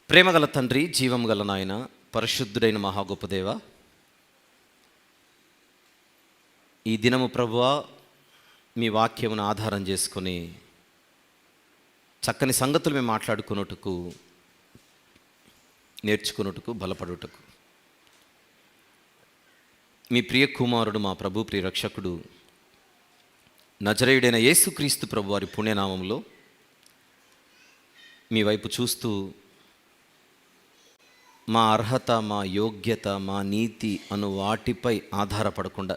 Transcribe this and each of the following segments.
ప్రేమగల తండ్రి, జీవం గల నాయన, పరిశుద్ధుడైన మహా గొప్ప దేవ, ఈ దినము ప్రభువా మీ వాక్యమును ఆధారం చేసుకొని చక్కని సంగతులు మేము మాట్లాడుకున్నట్టుకు, నేర్చుకున్నట్టుకు, బలపడుటకు మీ ప్రియ కుమారుడు, మా ప్రభు ప్రియ రక్షకుడు నజరేయుడైన యేసుక్రీస్తు ప్రభు వారి పుణ్యనామంలో మీ వైపు చూస్తూ మా అర్హత, మా యోగ్యత, మా నీతి అను వాటిపై ఆధారపడకుండా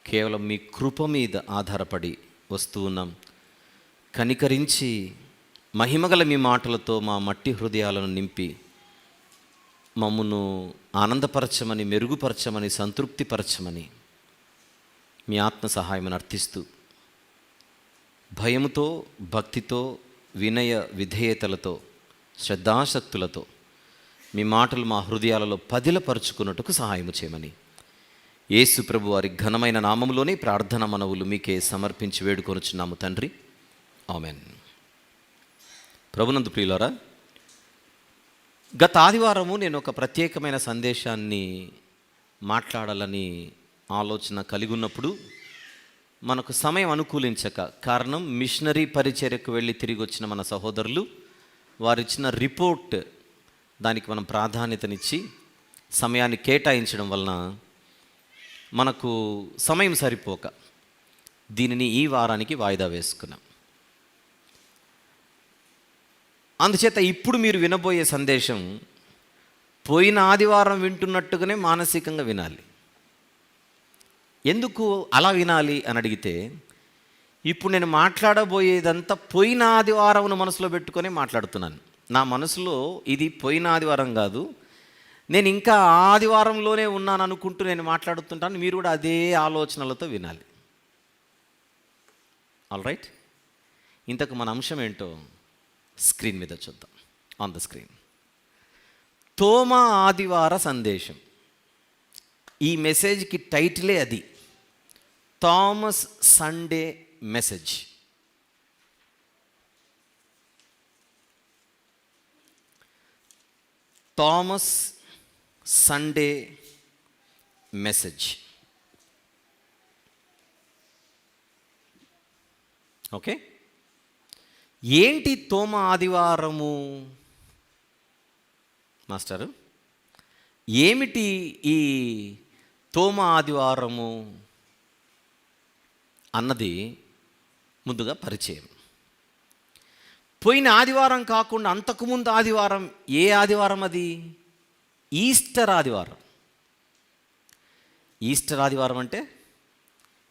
కేవలం మీ కృప మీద ఆధారపడి వస్తూ ఉన్నాం. కనికరించి మహిమగల మీ మాటలతో మా మట్టి హృదయాలను నింపి మమ్మను ఆనందపరచమని, మెరుగుపరచమని, సంతృప్తిపరచమని మీ ఆత్మ సహాయమని అర్థిస్తూ భయముతో, భక్తితో, వినయ విధేయతలతో, శ్రద్ధాశక్తులతో మీ మాటలు మా హృదయాలలో పదిలపరుచుకున్నట్టుకు సహాయము చేయమని యేసు ప్రభు వారి ఘనమైన నామములోనే ప్రార్థన మనవులు మీకే సమర్పించి వేడుకొనుచున్నాము తండ్రి, ఆమెన్. ప్రభునందు ప్రియులారా, గత ఆదివారము నేను ఒక ప్రత్యేకమైన సందేశాన్ని మాట్లాడాలని ఆలోచన కలిగి ఉన్నప్పుడు మనకు సమయం అనుకూలించక, కారణం మిషనరీ పరిచర్యకు వెళ్ళి తిరిగి వచ్చిన మన సహోదరులు వారిచ్చిన రిపోర్ట్, దానికి మనం ప్రాధాన్యతనిచ్చి సమయాన్ని కేటాయించడం వలన మనకు సమయం సరిపోక దీనిని ఈ వారానికి వాయిదా వేసుకున్నాం. అందుచేత ఇప్పుడు మీరు వినబోయే సందేశం పోయిన ఆదివారం వింటున్నట్టుగానే మానసికంగా వినాలి. ఎందుకు అలా వినాలి అని అడిగితే, ఇప్పుడు నేను మాట్లాడబోయేదంతా పోయిన ఆదివారం మనసులో పెట్టుకొని మాట్లాడుతున్నాను. నా మనసులో ఇది పోయిన ఆదివారం కాదు, నేను ఇంకా ఆదివారంలోనే ఉన్నాను అనుకుంటూ నేను మాట్లాడుతుంటాను. మీరు కూడా అదే ఆలోచనలతో వినాలి. ఆల్ రైట్, ఇంతకు మన అంశం ఏంటో స్క్రీన్ మీద చూద్దాం. ఆన్ ద స్క్రీన్, తోమా ఆదివార సందేశం. ఈ మెసేజ్కి టైటిలే అది, Thomas Sunday message. Thomas Sunday message. Okay, ఏంటి తోమా ఆదివారము మాస్టరు? ఏమిటి ఈ తోమా ఆదివారము అన్నది ముందుగా పరిచయం. పోయిన ఆదివారం కాకుండా అంతకుముందు ఆదివారం, ఏ ఆదివారం అది? ఈస్టర్ ఆదివారం. ఈస్టర్ ఆదివారం అంటే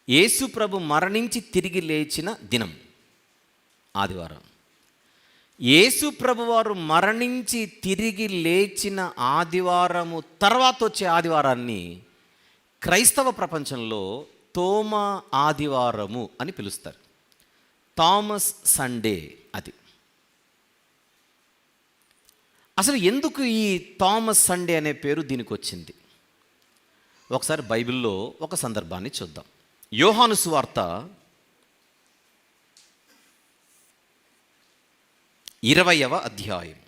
యేసు ప్రభు మరణించి తిరిగి లేచిన దినం ఆదివారం. యేసు ప్రభు వారు మరణించి తిరిగి లేచిన ఆదివారము తర్వాత వచ్చే ఆదివారాన్ని క్రైస్తవ ప్రపంచంలో తోమా ఆదివారము అని పిలుస్తారు. థామస్ సండే అది. అసలు ఎందుకు ఈ థామస్ సండే అనే పేరు దీనికి వచ్చింది? ఒకసారి బైబిల్లో ఒక సందర్భాన్ని చూద్దాం. యోహాను సువార్త 20వ అధ్యాయం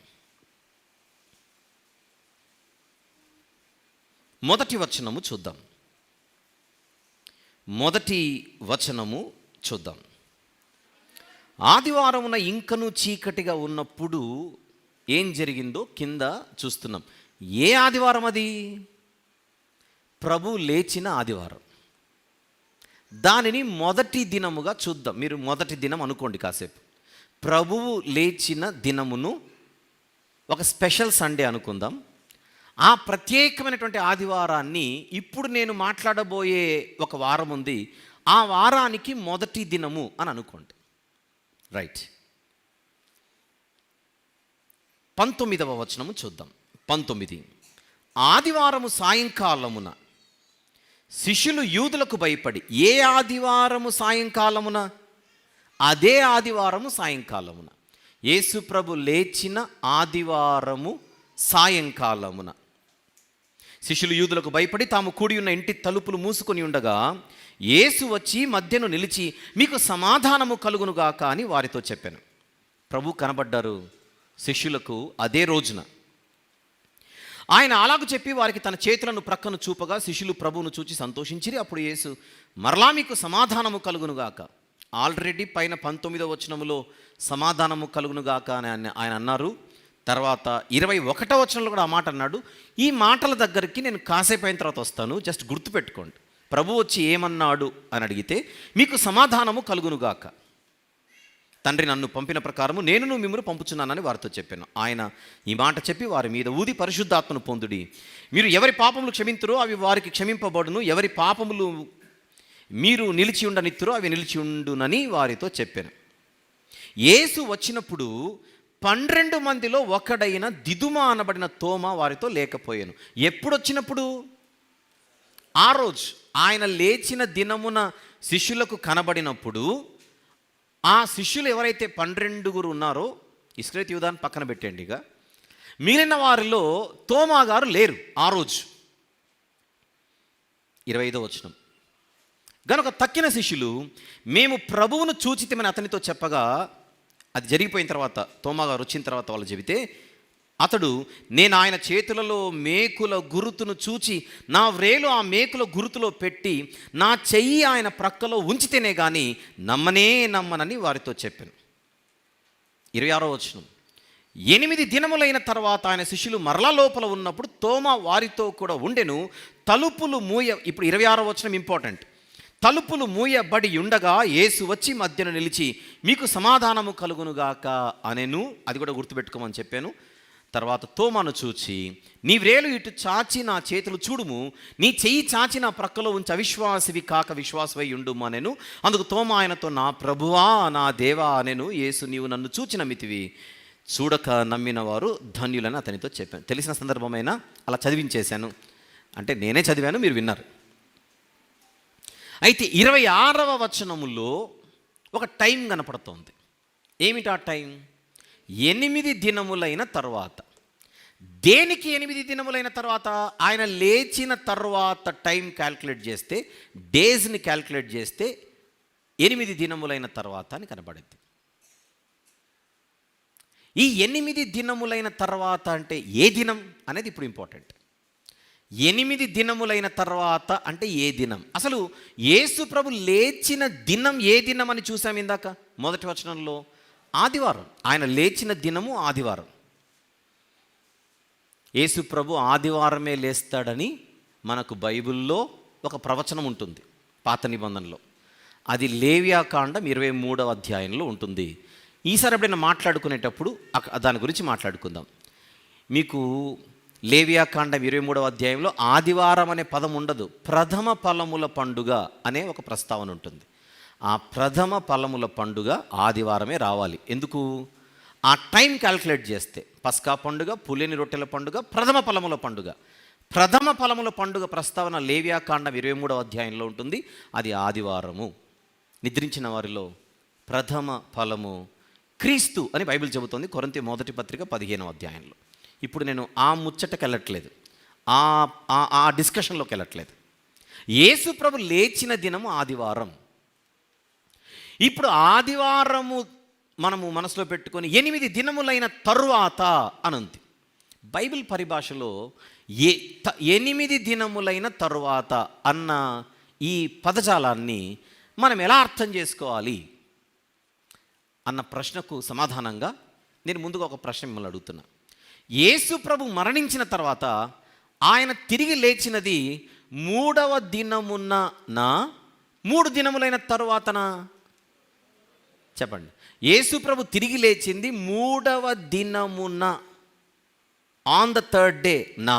మొదటి వచనము చూద్దాం. మొదటి వచనము చూద్దాం. ఆదివారమున ఇంకను చీకటిగా ఉన్నప్పుడు ఏం జరిగిందో కింద చూస్తున్నాం. ఏ ఆదివారం అది? ప్రభు లేచిన ఆదివారం. దానిని మొదటి దినముగా చూద్దాం. మీరు మొదటి దినం అనుకోండి కాసేపు. ప్రభువు లేచిన దినమును ఒక స్పెషల్ సండే అనుకుందాం. ఆ ప్రత్యేకమైనటువంటి ఆదివారాన్ని ఇప్పుడు నేను మాట్లాడబోయే ఒక వారం ఉంది, ఆ వారానికి మొదటి దినము అని అనుకోండి. రైట్, 19వ వచనము చూద్దాం. 19, ఆదివారము సాయంకాలమున శిష్యులు యూదులకు భయపడి, ఏ ఆదివారము సాయంకాలమున? అదే ఆదివారము సాయంకాలమున, యేసు ప్రభు లేచిన ఆదివారము సాయంకాలమున శిష్యులు యూదులకు భయపడి తాము కూడి ఉన్న ఇంటి తలుపులు మూసుకొని ఉండగా యేసు వచ్చి మధ్యను నిలిచి, మీకు సమాధానము కలుగునుగాక అని వారితో చెప్పాను. ప్రభు కనబడ్డారు, శిష్యులకు అదే రోజున. ఆయన అలాగ చెప్పి వారికి తన చేతులను ప్రక్కను చూపగా శిష్యులు ప్రభువును చూచి సంతోషించిరి. అప్పుడు యేసు మరలా మీకు సమాధానము కలుగునుగాక. ఆల్రెడీ పైన 19వ వచనములో సమాధానము కలుగునుగాక అని ఆయన అన్నారు. తర్వాత 21వ వచనంలో కూడా ఆ మాట అన్నాడు. ఈ మాటల దగ్గరికి నేను కాసేపు అయిన తర్వాత వస్తాను, జస్ట్ గుర్తుపెట్టుకోండి. ప్రభు వచ్చి ఏమన్నాడు అని అడిగితే, మీకు సమాధానము కలుగునుగాక, తండ్రి నన్ను పంపిన ప్రకారము నేను మిమ్మల్ని పంపుచున్నానని వారితో చెప్పాను. ఆయన ఈ మాట చెప్పి వారి మీద ఊది పరిశుద్ధాత్మను పొందుడి. మీరు ఎవరి పాపములు క్షమింతురో అవి వారికి క్షమింపబడును, ఎవరి పాపములు మీరు నిలిచి ఉండనిత్తురో అవి నిలిచి ఉండునని వారితో చెప్పాను. యేసు వచ్చినప్పుడు 12 మందిలో ఒకడైన దిదుమ అనబడిన తోమ వారితో లేకపోయాను. ఎప్పుడు వచ్చినప్పుడు? ఆ రోజు ఆయన లేచిన దినమున శిష్యులకు కనబడినప్పుడు, ఆ శిష్యులు ఎవరైతే 12 ఉన్నారో, ఇస్కరియోతు యూదాను పక్కన పెట్టండి, ఇక మిగిలిన వారిలో తోమా గారు లేరు ఆ రోజు. 25వ వచనం, గనుక తక్కిన శిష్యులు మేము ప్రభువును చూచితిమని అతనితో చెప్పగా, అది జరిగిపోయిన తర్వాత తోమా గారు వచ్చిన తర్వాత వాళ్ళు చెబితే, అతడు నేను ఆయన చేతులలో మేకుల గురుతును చూచి నా వ్రేలు ఆ మేకుల గురుతులో పెట్టి నా చెయ్యి ఆయన ప్రక్కలో ఉంచితేనే కానీ నమ్మనని వారితో చెప్పాను. 26వ వచనం, 8 దినములైన తర్వాత ఆయన శిష్యులు మరలా లోపల ఉన్నప్పుడు తోమా వారితో కూడా ఉండెను. తలుపులు ఇప్పుడు 26వ వచనం ఇంపార్టెంట్. తలుపులు మూయబడి ఉండగా యేసు వచ్చి మధ్యన నిలిచి మీకు సమాధానము కలుగునుగాక అనెను. అది కూడా గుర్తుపెట్టుకోమని చెప్పాను. తర్వాత తోమాను చూచి నీ వ్రేలు ఇటు చాచి నా చేతులు చూడుము, నీ చెయ్యి చాచి నా ప్రక్కలో ఉంచి అవిశ్వాసివి కాక విశ్వాసవై ఉండుము అనెను. అందుకు తోమా ఆయనతో నా ప్రభువా నా దేవా అనెను. యేసు నీవు నన్ను చూచి నమ్మితివి, చూడక నమ్మిన వారు ధన్యులని అతనితో చెప్పాను. తెలిసిన సందర్భమైనా అలా చదివించేశాను, అంటే నేనే చదివాను, మీరు విన్నారు. అయితే 26వ వచనములో ఒక టైం కనపడుతోంది. ఏమిటి ఆ టైం? 8 దినములైన తర్వాత. దేనికి 8 దినములైన తర్వాత? ఆయన లేచిన తర్వాత టైం క్యాల్కులేట్ చేస్తే, డేస్ని క్యాల్కులేట్ చేస్తే 8 దినములైన తర్వాత అని కనబడింది. ఈ 8 దినములైన తర్వాత అంటే ఏ దినం అనేది ఇప్పుడు ఇంపార్టెంట్. 8 దినములైన తర్వాత అంటే ఏ దినం? అసలు యేసు ప్రభు లేచిన దినం ఏ దినం అని చూసాం ఇందాక మొదటి వచనంలో. ఆదివారం. ఆయన లేచిన దినము ఆదివారం. యేసు ప్రభు ఆదివారమే లేస్తాడని మనకు బైబిల్లో ఒక ప్రవచనం ఉంటుంది పాత నిబంధనలో. అది లేవియాకాండం 23వ అధ్యాయంలో ఉంటుంది. ఈసారి ఎప్పుడైనా మాట్లాడుకునేటప్పుడు దాని గురించి మాట్లాడుకుందాం. మీకు లేవియాకాండం 23వ అధ్యాయంలో ఆదివారం అనే పదం ఉండదు. ప్రథమ ఫలముల పండుగ అనే ఒక ప్రస్తావన ఉంటుంది. ఆ ప్రథమ ఫలముల పండుగ ఆదివారమే రావాలి. ఎందుకు? ఆ టైం క్యాల్కులేట్ చేస్తే పస్కా పండుగ, పులిని రొట్టెల పండుగ, ప్రథమ ఫలముల పండుగ. ప్రథమ ఫలముల పండుగ ప్రస్తావన లేవియాకాండం 23వ అధ్యాయంలో ఉంటుంది. అది ఆదివారము. నిద్రించిన వారిలో ప్రథమ ఫలము క్రీస్తు అని బైబిల్ చెబుతోంది కొరింథీ మొదటి పత్రిక 15వ అధ్యాయంలో. ఇప్పుడు నేను ఆ ముచ్చటకి వెళ్ళట్లేదు, ఆ డిస్కషన్లోకి వెళ్ళట్లేదు. యేసు ప్రభు లేచిన దినము ఆదివారం. ఇప్పుడు ఆదివారము మనము మనసులో పెట్టుకొని 8 దినములైన తరువాత అనుంది. బైబిల్ పరిభాషలో 8 దినములైన తరువాత అన్న ఈ పదజాలాన్ని మనం ఎలా అర్థం చేసుకోవాలి అన్న ప్రశ్నకు సమాధానంగా నేను ముందుగా ఒక ప్రశ్న మిమ్మల్ని అడుగుతున్నా. యేసు ప్రభు మరణించిన తర్వాత ఆయన తిరిగి లేచినది 3వ దినమున 3 దినములైన తరువాతనా? చెప్పండి. యేసు ప్రభు తిరిగి లేచింది 3వ దినమున, ఆన్ ద 3rd డే నా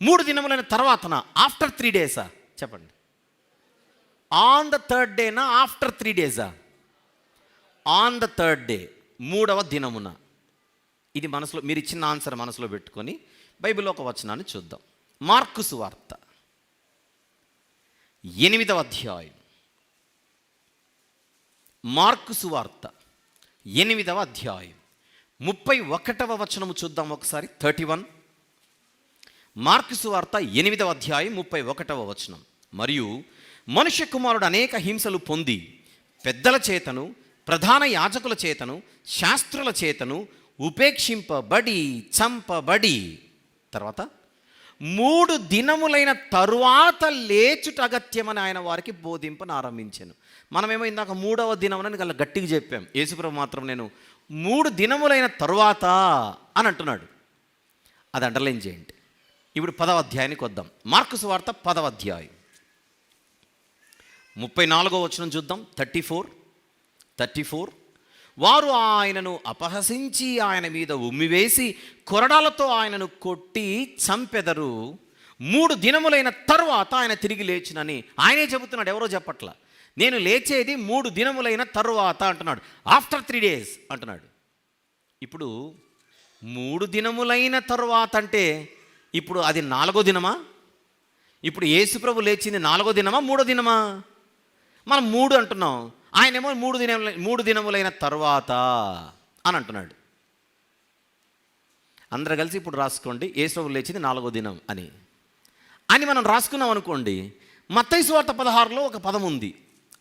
3 దినములైన తర్వాతనా? ఆఫ్టర్ 3 డేసా? చెప్పండి. ఆన్ ద 3rd డేనా ఆఫ్టర్ 3 డేసా? ఆన్ ద 3rd డే, 3వ దినమున. ఇది మనసులో మీరు ఇచ్చిన ఆన్సర్ మనసులో పెట్టుకొని బైబిల్లో ఒక వచనాన్ని చూద్దాం. మార్కు సువార్త 8వ అధ్యాయం. మార్కు సువార్త 8వ అధ్యాయం 31వ వచనము చూద్దాం ఒకసారి. 31. మార్కు సువార్త 8వ అధ్యాయం 31వ వచనం. మరియు మనుష్య కుమారుడు అనేక హింసలు పొంది పెద్దల చేతను, ప్రధాన యాజకుల చేతను, శాస్త్రుల చేతను ఉపేక్షింపబడి చంపబడి తర్వాత 3 దినములైన తరువాత లేచుట అగత్యమని ఆయన వారికి బోధింపనారంభించాను. మనమేమో ఇందాక 3వ దినమునని గల గట్టిగా చెప్పాం. యేసుప్రభు మాత్రం నేను 3 దినములైన తరువాత అని అంటున్నాడు. అది అండర్లైన్ చేయండి. ఇప్పుడు 10వ అధ్యాయానికి వద్దాం. మార్కు సువార్త 10వ అధ్యాయం 34వ వచనం చూద్దాం. 34 వారు ఆయనను అపహసించి ఆయన మీద ఉమ్మివేసి కొరడాలతో ఆయనను కొట్టి చంపెదరు. 3 దినములైన తరువాత ఆయన తిరిగి లేచునని ఆయనే చెబుతున్నాడు, ఎవరో చెప్పట్ల. నేను లేచేది 3 దినములైన తరువాత అంటున్నాడు. ఆఫ్టర్ 3 days అంటున్నాడు. ఇప్పుడు 3 దినములైన తరువాత అంటే ఇప్పుడు అది 4వ దినమా? ఇప్పుడు యేసుప్రభు లేచింది 4వ దినమా 3వ దినమా? మనం 3 అంటున్నాం, ఆయనేమో 3 దినములైన తర్వాత అని అంటున్నాడు. అందరూ కలిసి ఇప్పుడు రాసుకోండి, యేసుప్రభు లేచింది 4వ దినం అని మనం రాసుకున్నాం అనుకోండి. మత్తయి సువార్త 16లో ఒక పదం ఉంది,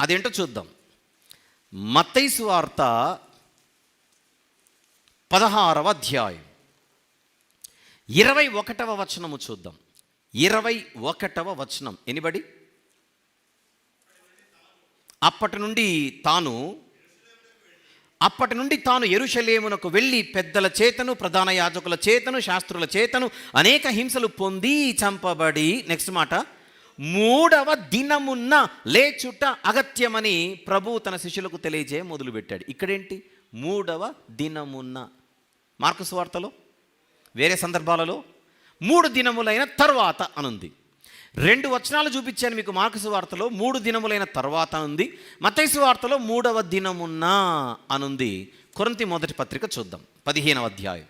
అదేంటో చూద్దాం. మత్తయి సువార్త 16వ అధ్యాయం 21వ వచనము చూద్దాం. 21వ వచనం. ఎనిబడి? అప్పటి నుండి తాను యెరూషలేమునకు వెళ్ళి పెద్దల చేతను ప్రధాన యాజకుల చేతను శాస్త్రుల చేతను అనేక హింసలు పొంది చంపబడి, నెక్స్ట్ మాట, 3వ దినమున లేచుట అగత్యమని ప్రభువు తన శిష్యులకు తెలియజేయ మొదలుపెట్టాడు. ఇక్కడేంటి 3వ దినమున? మార్కు సువార్తలో వేరే సందర్భాలలో 3 దినములైన తర్వాత అనుంది. 2 వచనాలు చూపించాను మీకు. మార్కు సువార్తలో 3 దినములైన తర్వాత అనుంది, మత్తయి సువార్తలో 3వ దినమున అనుంది. కొరింథీ మొదటి పత్రిక చూద్దాం, 15వ అధ్యాయం.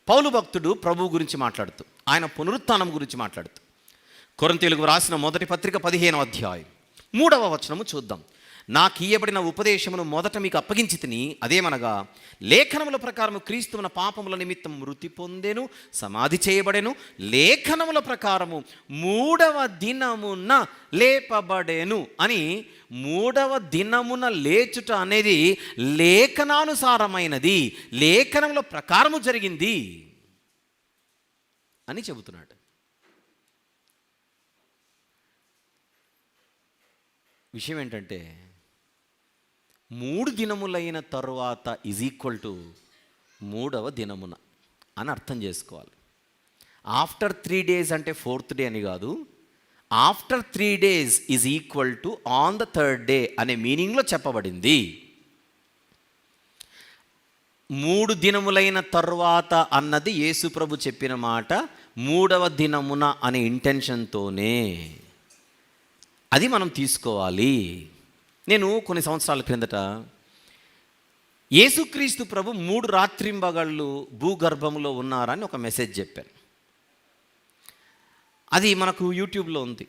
పౌలు భక్తుడు ప్రభువు గురించి మాట్లాడుతూ, ఆయన పునరుత్థానం గురించి మాట్లాడుతూ, కొరింథీయులకు రాసిన మొదటి పత్రిక 15వ అధ్యాయం 3వ వచనము చూద్దాం. నాకు ఇయ్యబడిన ఉపదేశమును మొదట మీకు అప్పగించి తిని, అదేమనగా లేఖనముల ప్రకారము క్రీస్తు మన పాపముల నిమిత్తం మృతి పొందెను, సమాధి చేయబడెను, లేఖనముల ప్రకారము 3వ దినమున లేపబడెను అని. 3వ దినమున లేచుట అనేది లేఖనానుసారమైనది, లేఖనముల ప్రకారము జరిగింది అని చెబుతున్నాడు. విషయం ఏంటంటే 3 దినములైన తరువాత ఈజ్ ఈక్వల్ టు 3వ దినమున అని అర్థం చేసుకోవాలి. ఆఫ్టర్ 3 days అంటే 4th day అని కాదు. After 3 days is equal to on the 3rd day అనే మీనింగ్లో చెప్పబడింది. 3 దినములైన తరువాత అన్నది యేసుప్రభు చెప్పిన మాట 3వ దినమున అనే ఇంటెన్షన్తోనే. అది మనం తీసుకోవాలి. నేను కొన్ని సంవత్సరాల క్రిందట యేసుక్రీస్తు ప్రభు 3 రాత్రింబగళ్ళు భూగర్భంలో ఉన్నారని ఒక మెసేజ్ చెప్పాను. అది మనకు యూట్యూబ్లో ఉంది.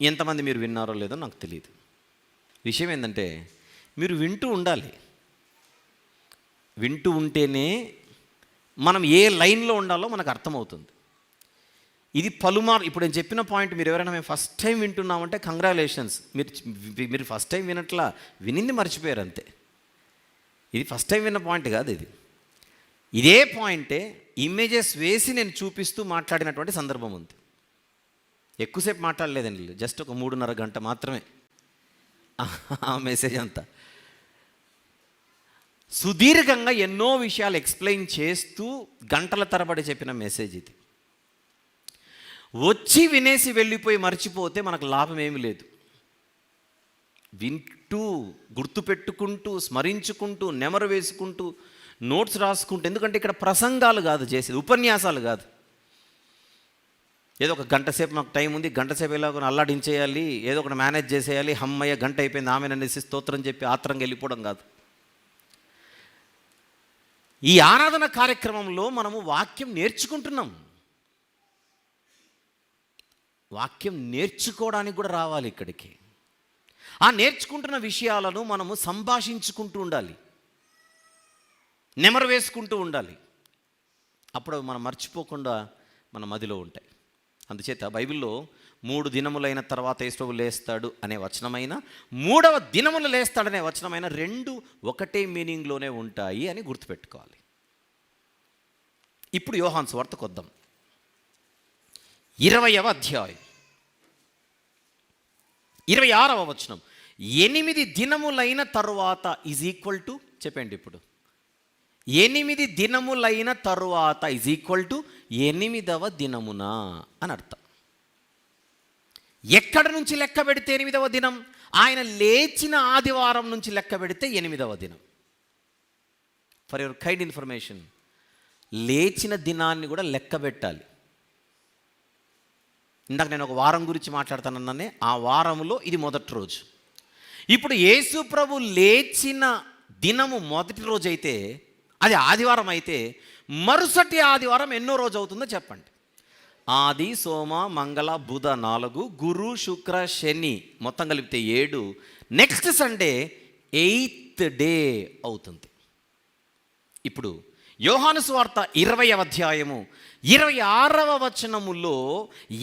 ఎంతమంది మీరు విన్నారో లేదో నాకు తెలియదు. విషయం ఏంటంటే మీరు వింటూ ఉండాలి. వింటూ ఉంటేనే మనం ఏ లైన్లో ఉండాలో మనకు అర్థమవుతుంది. ఇది ఇప్పుడు నేను చెప్పిన పాయింట్ మీరు ఎవరైనా మేము ఫస్ట్ టైం వింటున్నామంటే కంగ్రాచులేషన్స్. మీరు ఫస్ట్ టైం వినట్లా, వినింది మర్చిపోయారు అంతే. ఇది ఫస్ట్ టైం విన్న పాయింట్ కాదు. ఇదే పాయింటే ఇమేజెస్ వేసి నేను చూపిస్తూ మాట్లాడినటువంటి సందర్భం ఉంది. ఎక్కువసేపు మాట్లాడలేదండి, జస్ట్ ఒక 3.5 గంట మాత్రమే ఆ మెసేజ్ అంతా. సుదీర్ఘంగా ఎన్నో విషయాలు ఎక్స్ప్లెయిన్ చేస్తూ గంటల తరబడి చెప్పిన మెసేజ్ ఇది. వచ్చి వినేసి వెళ్ళిపోయి మర్చిపోతే మనకు లాభం ఏమీ లేదు. వింటూ గుర్తుపెట్టుకుంటూ స్మరించుకుంటూ నెమరు వేసుకుంటూ నోట్స్ రాసుకుంటూ, ఎందుకంటే ఇక్కడ ప్రసంగాలు కాదు చేసేది, ఉపన్యాసాలు కాదు. ఏదో ఒక గంట సేపు మాకు టైం ఉంది, గంట సేపు ఎలాగో అల్లాడించేయాలి, ఏదో ఒకటి మేనేజ్ చేసేయాలి, హమ్మయ్య గంట అయిపోయింది ఆమె అనేసి స్తోత్రం చెప్పి ఆత్రంగా వెళ్ళిపోవడం కాదు. ఈ ఆరాధన కార్యక్రమంలో మనము వాక్యం నేర్చుకుంటున్నాం. వాక్యం నేర్చుకోవడానికి కూడా రావాలి ఇక్కడికి. ఆ నేర్చుకుంటున్న విషయాలను మనము సంభాషించుకుంటూ ఉండాలి, నెమరు వేసుకుంటూ ఉండాలి. అప్పుడు మనం మర్చిపోకుండా మన మదిలో ఉంటాయి. అందుచేత బైబిల్లో 3 దినములైన తర్వాత యేసుప్రభు లేస్తాడు అనే వచనమైన 3వ దినములు లేస్తాడనే వచనమైన 2 ఒకటే మీనింగ్లోనే ఉంటాయి అని గుర్తుపెట్టుకోవాలి. ఇప్పుడు యోహాను సువార్తకు వద్దాం. 20వ అధ్యాయం 26వ వచనం. 8 దినములైన తరువాత ఈజ్ ఈక్వల్ టు, చెప్పండి ఇప్పుడు, 8 దినములైన తరువాత ఈజ్ ఈక్వల్ టు 8వ దినమున అని అర్థం. ఎక్కడ నుంచి లెక్క పెడితే 8వ దినం? ఆయన లేచిన ఆదివారం నుంచి లెక్క పెడితే 8వ దినం. ఫర్ యువర్ కైండ్ ఇన్ఫర్మేషన్, లేచిన దినాన్ని కూడా లెక్క పెట్టాలి. ఇందాక నేను ఒక వారం గురించి మాట్లాడుతానన్నానే, ఆ వారంలో ఇది మొదటి రోజు. ఇప్పుడు యేసు ప్రభు లేచిన దినము మొదటి రోజు అయితే, అది ఆదివారం అయితే, మరుసటి ఆదివారం ఎన్నో రోజు అవుతుందో చెప్పండి. ఆది, సోమ, మంగళ, బుధ 4, గురు, శుక్ర, శని మొత్తం కలిపితే 7. నెక్స్ట్ సండే 8th డే అవుతుంది. ఇప్పుడు యోహాను సువార్త 20వ అధ్యాయము 26వ వచనములో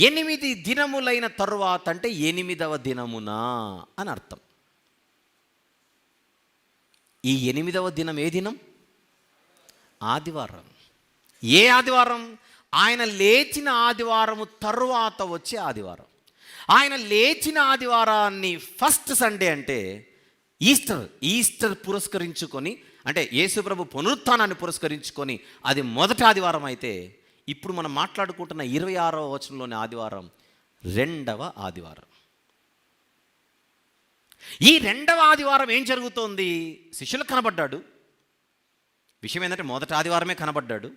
8 దినములైన తరువాత అంటే 8వ దినమున అని అర్థం. ఈ 8వ దినం ఏ దినం? ఆదివారం. ఏ ఆదివారం? ఆయన లేచిన ఆదివారము తరువాత వచ్చే ఆదివారం. ఆయన లేచిన ఆదివారాన్ని ఫస్ట్ సండే అంటే ఈస్టర్ పురస్కరించుకొని, అంటే యేసుప్రభు పునరుత్థానాన్ని పురస్కరించుకొని అది మొదటి ఆదివారం అయితే, ఇప్పుడు మనం మాట్లాడుకుంటున్న 26వ వచనంలోని ఆదివారం 2వ ఆదివారం. ఈ 2వ ఆదివారం ఏం జరుగుతోంది? శిష్యులకు కనబడ్డాడు. విషయం ఏంటంటే మొదటి ఆదివారమే కనబడ్డాడు.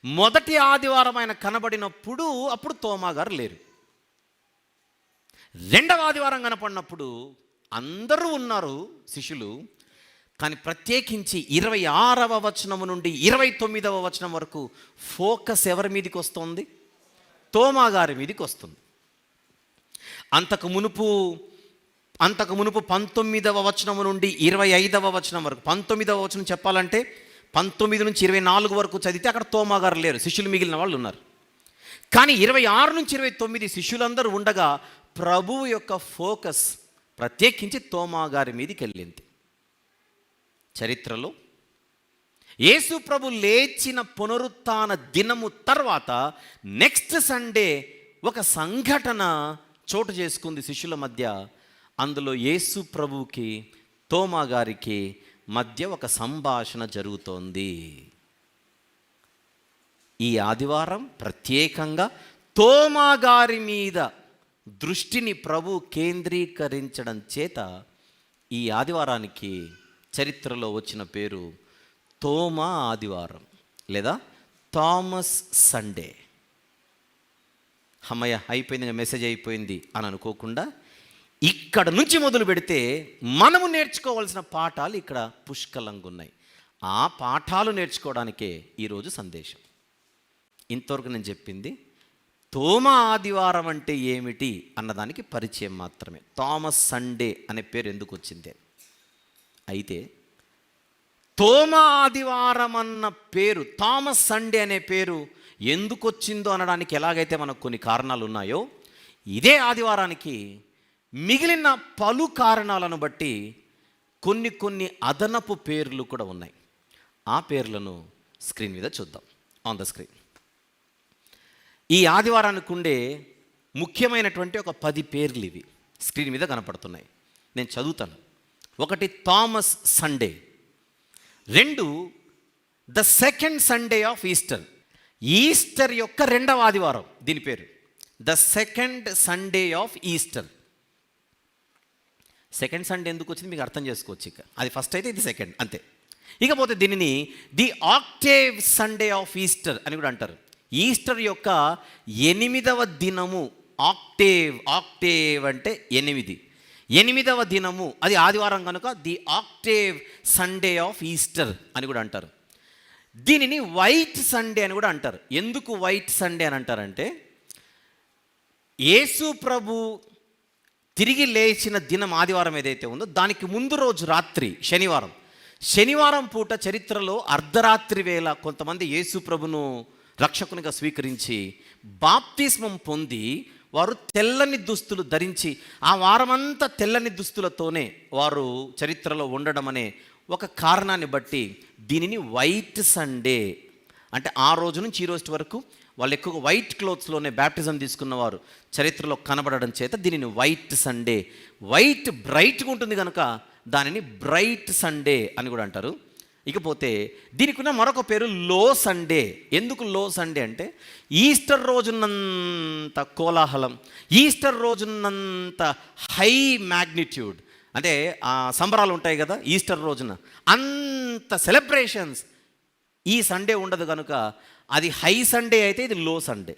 మొదటి ఆదివారం ఆయన కనబడినప్పుడు అప్పుడు తోమా గారు లేరు. 2వ ఆదివారం కనపడినప్పుడు అందరూ ఉన్నారు శిష్యులు. కానీ ప్రత్యేకించి 26వ వచనము నుండి 29వ వచనం వరకు ఫోకస్ ఎవరి మీదకి వస్తుంది? తోమా గారి మీదకి వస్తుంది. అంతకు మునుపు 19వ వచనము నుండి 25వ వచనం వరకు, 19వ వచనం చెప్పాలంటే 19 నుంచి 24 వరకు చదివితే అక్కడ తోమా గారు లేరు, శిష్యులు మిగిలిన వాళ్ళు ఉన్నారు. కానీ 26 నుంచి 29 శిష్యులందరూ ఉండగా ప్రభువు యొక్క ఫోకస్ ప్రత్యేకించి తోమా గారి మీదకి వెళ్ళింది. చరిత్రలో యేసు ప్రభు లేచిన పునరుత్థాన దినము తర్వాత నెక్స్ట్ సండే ఒక సంఘటన చోటు చేసుకుంది శిష్యుల మధ్య. అందులో యేసు ప్రభువుకి తోమా గారికి మధ్య ఒక సంభాషణ జరుగుతోంది. ఈ ఆదివారం ప్రత్యేకంగా తోమా గారి మీద దృష్టిని ప్రభు కేంద్రీకరించడం చేత ఈ ఆదివారానికి చరిత్రలో వచ్చిన పేరు తోమా ఆదివారం లేదా థామస్ సండే. అమ్మయ్య అయిపోయింది, మెసేజ్ అయిపోయింది అని అనుకోకుండా ఇక్కడ నుంచి మొదలు పెడితే మనము నేర్చుకోవాల్సిన పాఠాలు ఇక్కడ పుష్కలంగా ఉన్నాయి. ఆ పాఠాలు నేర్చుకోవడానికే ఈరోజు సందేశం. ఇంతవరకు నేను చెప్పింది తోమా ఆదివారం అంటే ఏమిటి అన్నదానికి పరిచయం మాత్రమే. థామస్ సండే అనే పేరు ఎందుకు వచ్చింది? అయితే తోమా ఆదివారం అన్న పేరు, థామస్ సండే అనే పేరు ఎందుకు వచ్చిందో అనడానికి ఎలాగైతే మనకు కొన్ని కారణాలు ఉన్నాయో, ఇదే ఆదివారానికి మిగిలిన పలు కారణాలను బట్టి కొన్ని అదనపు పేర్లు కూడా ఉన్నాయి. ఆ పేర్లను స్క్రీన్ మీద చూద్దాం, ఆన్ ద స్క్రీన్. ఈ ఆదివారానికి ఉండే ముఖ్యమైనటువంటి ఒక 10 పేర్లు ఇవి స్క్రీన్ మీద కనపడుతున్నాయి. నేను చదువుతాను. 1 Thomas Sunday. 2 the second Sunday off Easter. Easter యొక్క 2వ ఆదివారం, దీని పేరు the second Sunday off Easter. Second Sunday ఎందుకు వచ్చింది మీకు అర్థం చేసుకోవచ్చు. ఇక అది ఫస్ట్ అయితే ఇది సెకండ్, అంతే. ఇకపోతే దీనిని the Octave Sunday off Easter అని కూడా అంటారు. ఈస్టర్ యొక్క 8వ దినము. ఆక్టేవ్ అంటే 8. 8వ దినము అది ఆదివారం కనుక the Octave Sunday off Easter అని కూడా అంటారు. దీనిని వైట్ సండే అని కూడా అంటారు. ఎందుకు వైట్ సండే అని అంటారంటే, యేసు ప్రభు తిరిగి లేచిన దినం ఆదివారం ఏదైతే ఉందో దానికి ముందు రోజు రాత్రి శనివారం పూట చరిత్రలో అర్ధరాత్రి వేళ కొంతమంది యేసు ప్రభును రక్షకునిగా స్వీకరించి బాప్తిస్మం పొంది వారు తెల్లని దుస్తులు ధరించి ఆ వారమంతా తెల్లని దుస్తులతోనే వారు చరిత్రలో ఉండడం అనే ఒక కారణాన్ని బట్టి దీనిని వైట్ సండే అంటే ఆ రోజు నుంచి ఈ రోజు వరకు వాళ్ళు ఎక్కువగా వైట్ క్లోత్స్లోనే బ్యాప్టిజం తీసుకున్నవారు చరిత్రలో కనబడడం చేత దీనిని వైట్ సండే, వైట్ బ్రైట్గా ఉంటుంది కనుక దానిని బ్రైట్ సండే అని కూడా అంటారు. ఇకపోతే దీనికి ఉన్న మరొక పేరు లో సండే. ఎందుకు లో సండే అంటే ఈస్టర్ రోజున్నంత కోలాహలం, ఈస్టర్ రోజున్నంత హై మ్యాగ్నిట్యూడ్, అంటే ఆ సంబరాలు ఉంటాయి కదా ఈస్టర్ రోజున, అంత సెలబ్రేషన్స్ ఈ సండే ఉండదు కనుక అది హై సండే అయితే ఇది లో సండే.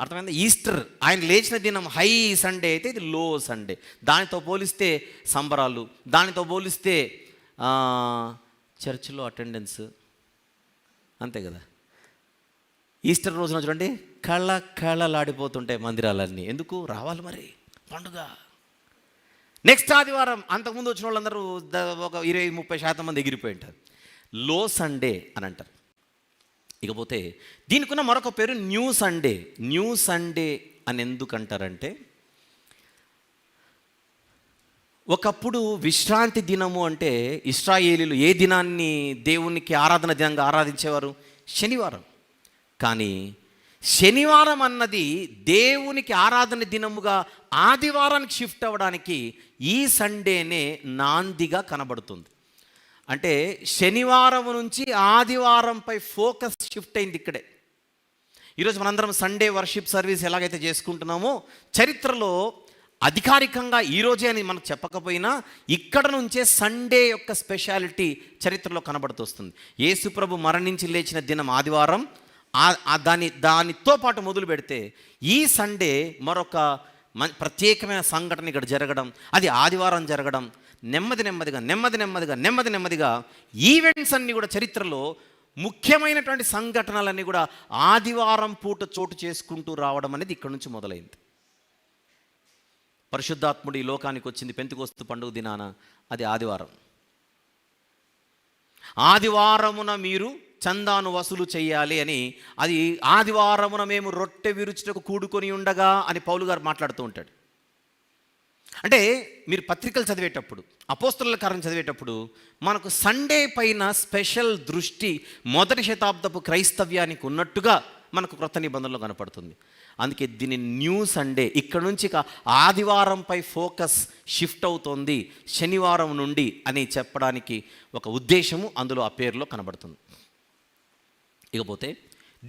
అర్థమైంది? ఈస్టర్ ఆయన లేచిన దినం హై సండే అయితే ఇది లో సండే. దానితో పోలిస్తే సంబరాలు, దానితో పోలిస్తే చర్చిలో అటెండెన్స్, అంతే కదా. ఈస్టర్ రోజున చూడండి కళలాడిపోతుంటాయి మందిరాలన్నీ. ఎందుకు రావాలి మరి పండుగ. నెక్స్ట్ ఆదివారం అంతకుముందు వచ్చిన వాళ్ళందరూ ఒక 20-30% మంది ఎగిరిపోయి ఉంటారు. లో సండే అని అంటారు. ఇకపోతే దీనికి ఉన్న మరొక పేరు న్యూ సండే. న్యూ సండే అని ఎందుకు అంటారంటే ఒకప్పుడు విశ్రాంతి దినము అంటే ఇశ్రాయేలీలు ఏ దినాన్ని దేవునికి ఆరాధన దినంగా ఆరాధించేవారు? శనివారం. కానీ శనివారం అన్నది దేవునికి ఆరాధన దినముగా ఆదివారానికి షిఫ్ట్ అవ్వడానికి ఈ సండేనే నాందిగా కనబడుతుంది. అంటే శనివారం నుంచి ఆదివారంపై ఫోకస్ షిఫ్ట్ అయింది ఇక్కడే. ఈరోజు మనందరం సండే వర్షిప్ సర్వీస్ ఎలాగైతే చేసుకుంటున్నామో చరిత్రలో అధికారికంగా ఈరోజే అని మనకు చెప్పకపోయినా ఇక్కడ నుంచే సండే యొక్క స్పెషాలిటీ చరిత్రలో కనబడుతూ వస్తుంది. యేసుప్రభు మరణించి లేచిన దినం ఆదివారం, దానితో పాటు మొదలు పెడితే ఈ సండే మరొక ప్రత్యేకమైన సంఘటన ఇక్కడ జరగడం, అది ఆదివారం జరగడం, నెమ్మదిగా ఈవెంట్స్ అన్నీ కూడా చరిత్రలో ముఖ్యమైనటువంటి సంఘటనలన్నీ కూడా ఆదివారం పూట చోటు చేసుకుంటూ రావడం అనేది ఇక్కడ నుంచి మొదలైంది. పరిశుద్ధాత్ముడు ఈ లోకానికి వచ్చింది పెంతెకొస్తు పండుగ దినాన, అది ఆదివారం. ఆదివారమున మీరు చందాను వసూలు చేయాలి అని, అది ఆదివారమున మేము రొట్టె విరుచుటకు కూడుకొని ఉండగా అని పౌలు గారు మాట్లాడుతూ ఉంటాడు. అంటే మీరు పత్రికలు చదివేటప్పుడు, అపోస్తలుల కార్యం చదివేటప్పుడు మనకు సండే పైన స్పెషల్ దృష్టి మొదటి శతాబ్దపు క్రైస్తవ్యానికి ఉన్నట్టుగా మనకు క్రొత్త నిబంధనలో కనపడుతుంది. అందుకే దీన్ని న్యూ సండే, ఇక్కడ నుంచి ఆదివారంపై ఫోకస్ షిఫ్ట్ అవుతోంది శనివారం నుండి అని చెప్పడానికి ఒక ఉద్దేశము అందులో ఆ పేరులో కనబడుతుంది. ఇకపోతే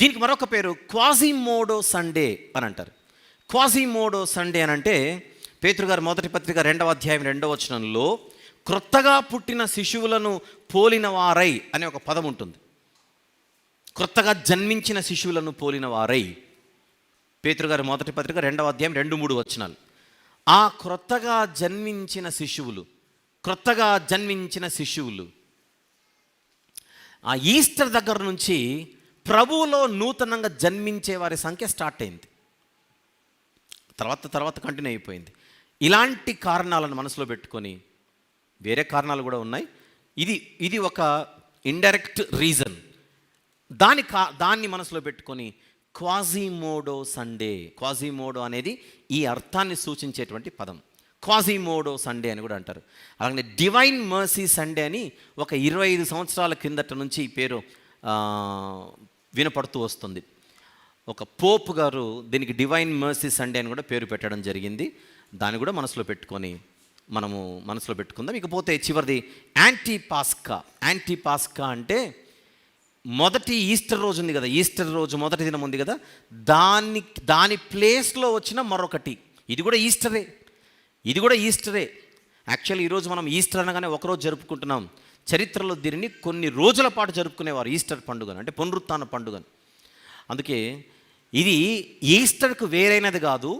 దీనికి మరొక పేరు క్వాజిమోడో సండే అని అంటారు. క్వాజిమోడో సండే అని అంటే పేతురు గారు మొదటి పత్రిక 2వ అధ్యాయం 2వ వచనంలో క్రొత్తగా పుట్టిన శిశువులను పోలిన వారై అనే ఒక పదం ఉంటుంది. క్రొత్తగా జన్మించిన శిశువులను పోలిన వారై, పేతురు గారు మొదటి పత్రిక 2వ అధ్యాయం 2-3 వచనాలు. ఆ క్రొత్తగా జన్మించిన శిశువులు ఆ ఈస్టర్ దగ్గర నుంచి ప్రభువులో నూతనంగా జన్మించే వారి సంఖ్య స్టార్ట్ అయింది. తర్వాత కంటిన్యూ అయిపోయింది. ఇలాంటి కారణాలను మనసులో పెట్టుకొని, వేరే కారణాలు కూడా ఉన్నాయి, ఇది ఒక ఇండైరెక్ట్ రీజన్, దాన్ని మనసులో పెట్టుకొని క్వాజిమోడో సండే. క్వాజిమోడో అనేది ఈ అర్థాన్ని సూచించేటువంటి పదం. క్వాజిమోడో సండే అని కూడా అంటారు. అలాగే డివైన్ మర్సీ సండే అని ఒక 25 సంవత్సరాల కిందట నుంచి ఈ పేరు వినపడుతూ వస్తుంది. ఒక పోప్ గారు దీనికి డివైన్ మర్సీ సండే అని కూడా పేరు పెట్టడం జరిగింది. దాన్ని కూడా మనసులో పెట్టుకుందాం. ఇకపోతే చివరిది యాంటీ పాస్కా అంటే మొదటి ఈస్టర్ రోజు ఉంది కదా, ఈస్టర్ రోజు మొదటి దినం ఉంది కదా, దాని ప్లేస్లో వచ్చిన మరొకటి, ఇది కూడా ఈస్టరే. యాక్చువల్లీ ఈరోజు మనం ఈస్టర్ అనగానే ఒకరోజు జరుపుకుంటున్నాం. చరిత్రలో దీనిని కొన్ని రోజుల పాటు జరుపుకునేవారు ఈస్టర్ పండుగను, అంటే పునరుత్థాన పండుగను. అందుకే ఇది ఈస్టర్కు వేరైనది కాదు,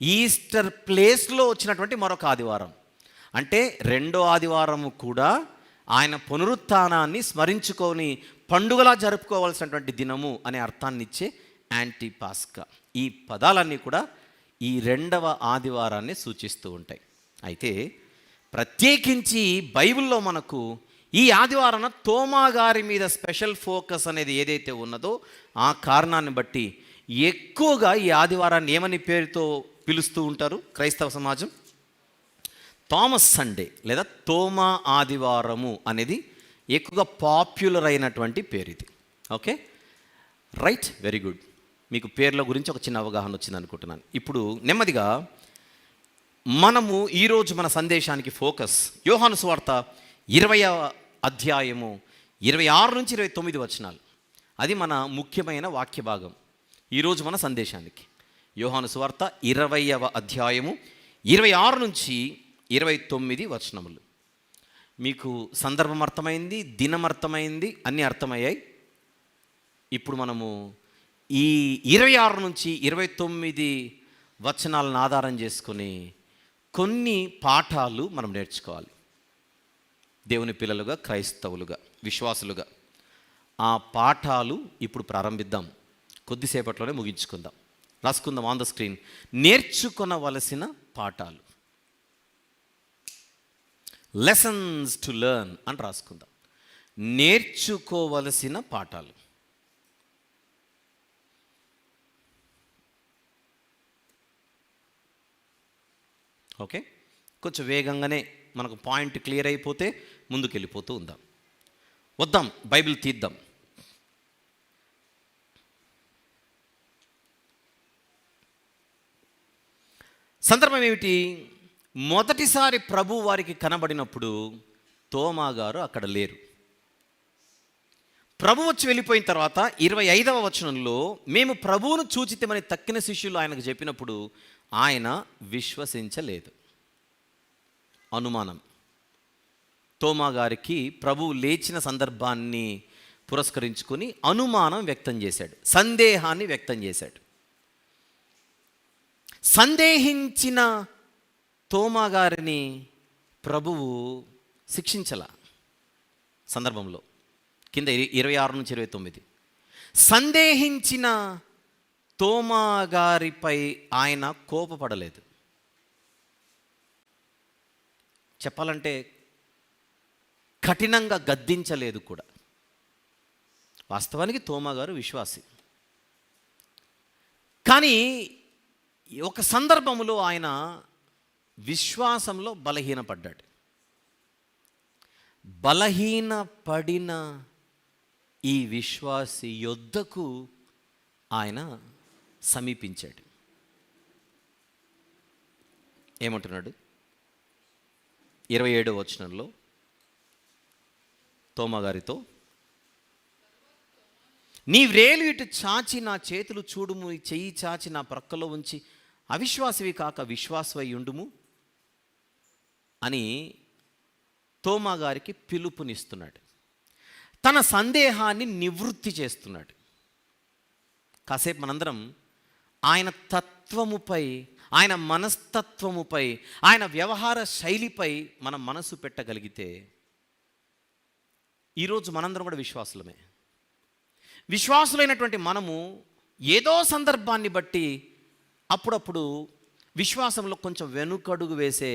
ఈస్టర్ ప్లేస్లో వచ్చినటువంటి మరొక ఆదివారం. అంటే రెండో ఆదివారము కూడా ఆయన పునరుత్థానాన్ని స్మరించుకొని పండుగలా జరుపుకోవాల్సినటువంటి దినము అనే అర్థాన్ని ఇచ్చే యాంటీ పాస్కా. ఈ పదాలన్నీ కూడా ఈ 2వ ఆదివారాన్ని సూచిస్తూ ఉంటాయి. అయితే ప్రత్యేకించి బైబిల్లో మనకు ఈ ఆదివారాన తోమా గారి మీద స్పెషల్ ఫోకస్ అనేది ఏదైతే ఉన్నదో ఆ కారణాన్ని బట్టి ఎక్కువగా ఈ ఆదివారాన్ని ఏమని పేరుతో పిలుస్తూ ఉంటారు క్రైస్తవ సమాజం? థామస్ సండే లేదా తోమా ఆదివారము అనేది ఎక్కువగా పాపులర్ అయినటువంటి పేరు ఇది. Okay, right, very good. మీకు పేర్ల గురించి ఒక చిన్న అవగాహన వచ్చింది అనుకుంటున్నాను. ఇప్పుడు నెమ్మదిగా మనము ఈరోజు మన సందేశానికి ఫోకస్ యోహాను సువార్త 20వ అధ్యాయము 26 నుంచి 29 వచనాలు. అది మన ముఖ్యమైన వాక్య భాగం ఈరోజు మన సందేశానికి. యోహాను సువార్త 20వ అధ్యాయము 26 నుంచి 29 వచనములు. మీకు సందర్భం అర్థమైంది, దినం అర్థమైంది, అన్నీ అర్థమయ్యాయి. ఇప్పుడు మనము ఈ 26 నుంచి 29 వచనాలను ఆధారం చేసుకొని కొన్ని పాఠాలు మనం నేర్చుకోవాలి. దేవుని పిల్లలుగా, క్రైస్తవులుగా, విశ్వాసులుగా ఆ పాఠాలు ఇప్పుడు ప్రారంభిద్దాం. కొద్దిసేపట్లోనే ముగించుకుందాం. రాసుకుందాం ఆన్ ద స్క్రీన్, నేర్చుకొనవలసిన పాఠాలు, లెసన్స్ టు లెర్న్ అని రాసుకుందాం. నేర్చుకోవలసిన పాఠాలు. ఓకే, కొంచెం వేగంగానే మనకు పాయింట్ క్లియర్ అయిపోతే ముందుకు వెళ్ళిపోతూ ఉందాం. వద్దాం, బైబిల్ తీద్దాం. సందర్భం ఏమిటి? మొదటిసారి ప్రభు వారికి కనబడినప్పుడు తోమా గారు అక్కడ లేరు. ప్రభు వచ్చి వెళ్ళిపోయిన తర్వాత 25వ వచనంలో మేము ప్రభువును చూచితమని తక్కిన శిష్యులు ఆయనకు చెప్పినప్పుడు ఆయన విశ్వసించలేదు. అనుమానం. తోమా గారికి ప్రభువు లేచిన సందర్భాన్ని పురస్కరించుకొని అనుమానం వ్యక్తం చేశాడు, సందేహాన్ని వ్యక్తం చేశాడు. సందేహించిన తోమా గారిని ప్రభువు శిక్షించల. సందర్భంలో కింద 26 నుంచి 29 సందేహించిన తోమా గారిపై ఆయన కోపపడలేదు. చెప్పాలంటే కఠినంగా గద్దించలేదు కూడా. వాస్తవానికి తోమా గారు విశ్వాసి. కానీ ఒక సందర్భంలో ఆయన విశ్వాసంలో బలహీనపడ్డాడు. బలహీనపడిన ఈ విశ్వాసి యొద్దకు ఆయన సమీపించాడు. ఏమంటున్నాడు? 27వ వచనంలో తోమా గారితో, నీ వ్రేలు ఇటు చాచి నా చేతులు చూడుము, చెయ్యి చాచి నా ప్రక్కలో ఉంచి అవిశ్వాసివి కాక విశ్వాసవై ఉండుము అని తోమా గారికి పిలుపునిస్తున్నాడు. తన సందేహాన్ని నివృత్తి చేస్తున్నాడు. కాసేపు మనందరం ఆయన తత్వముపై, ఆయన మనస్తత్వముపై, ఆయన వ్యవహార శైలిపై మనం మనసు పెట్టగలిగితే ఈరోజు మనందరం కూడా విశ్వాసులమే. విశ్వాసులైనటువంటి మనము ఏదో సందర్భాన్ని బట్టి అప్పుడప్పుడు విశ్వాసంలో కొంచెం వెనుకడుగు వేసే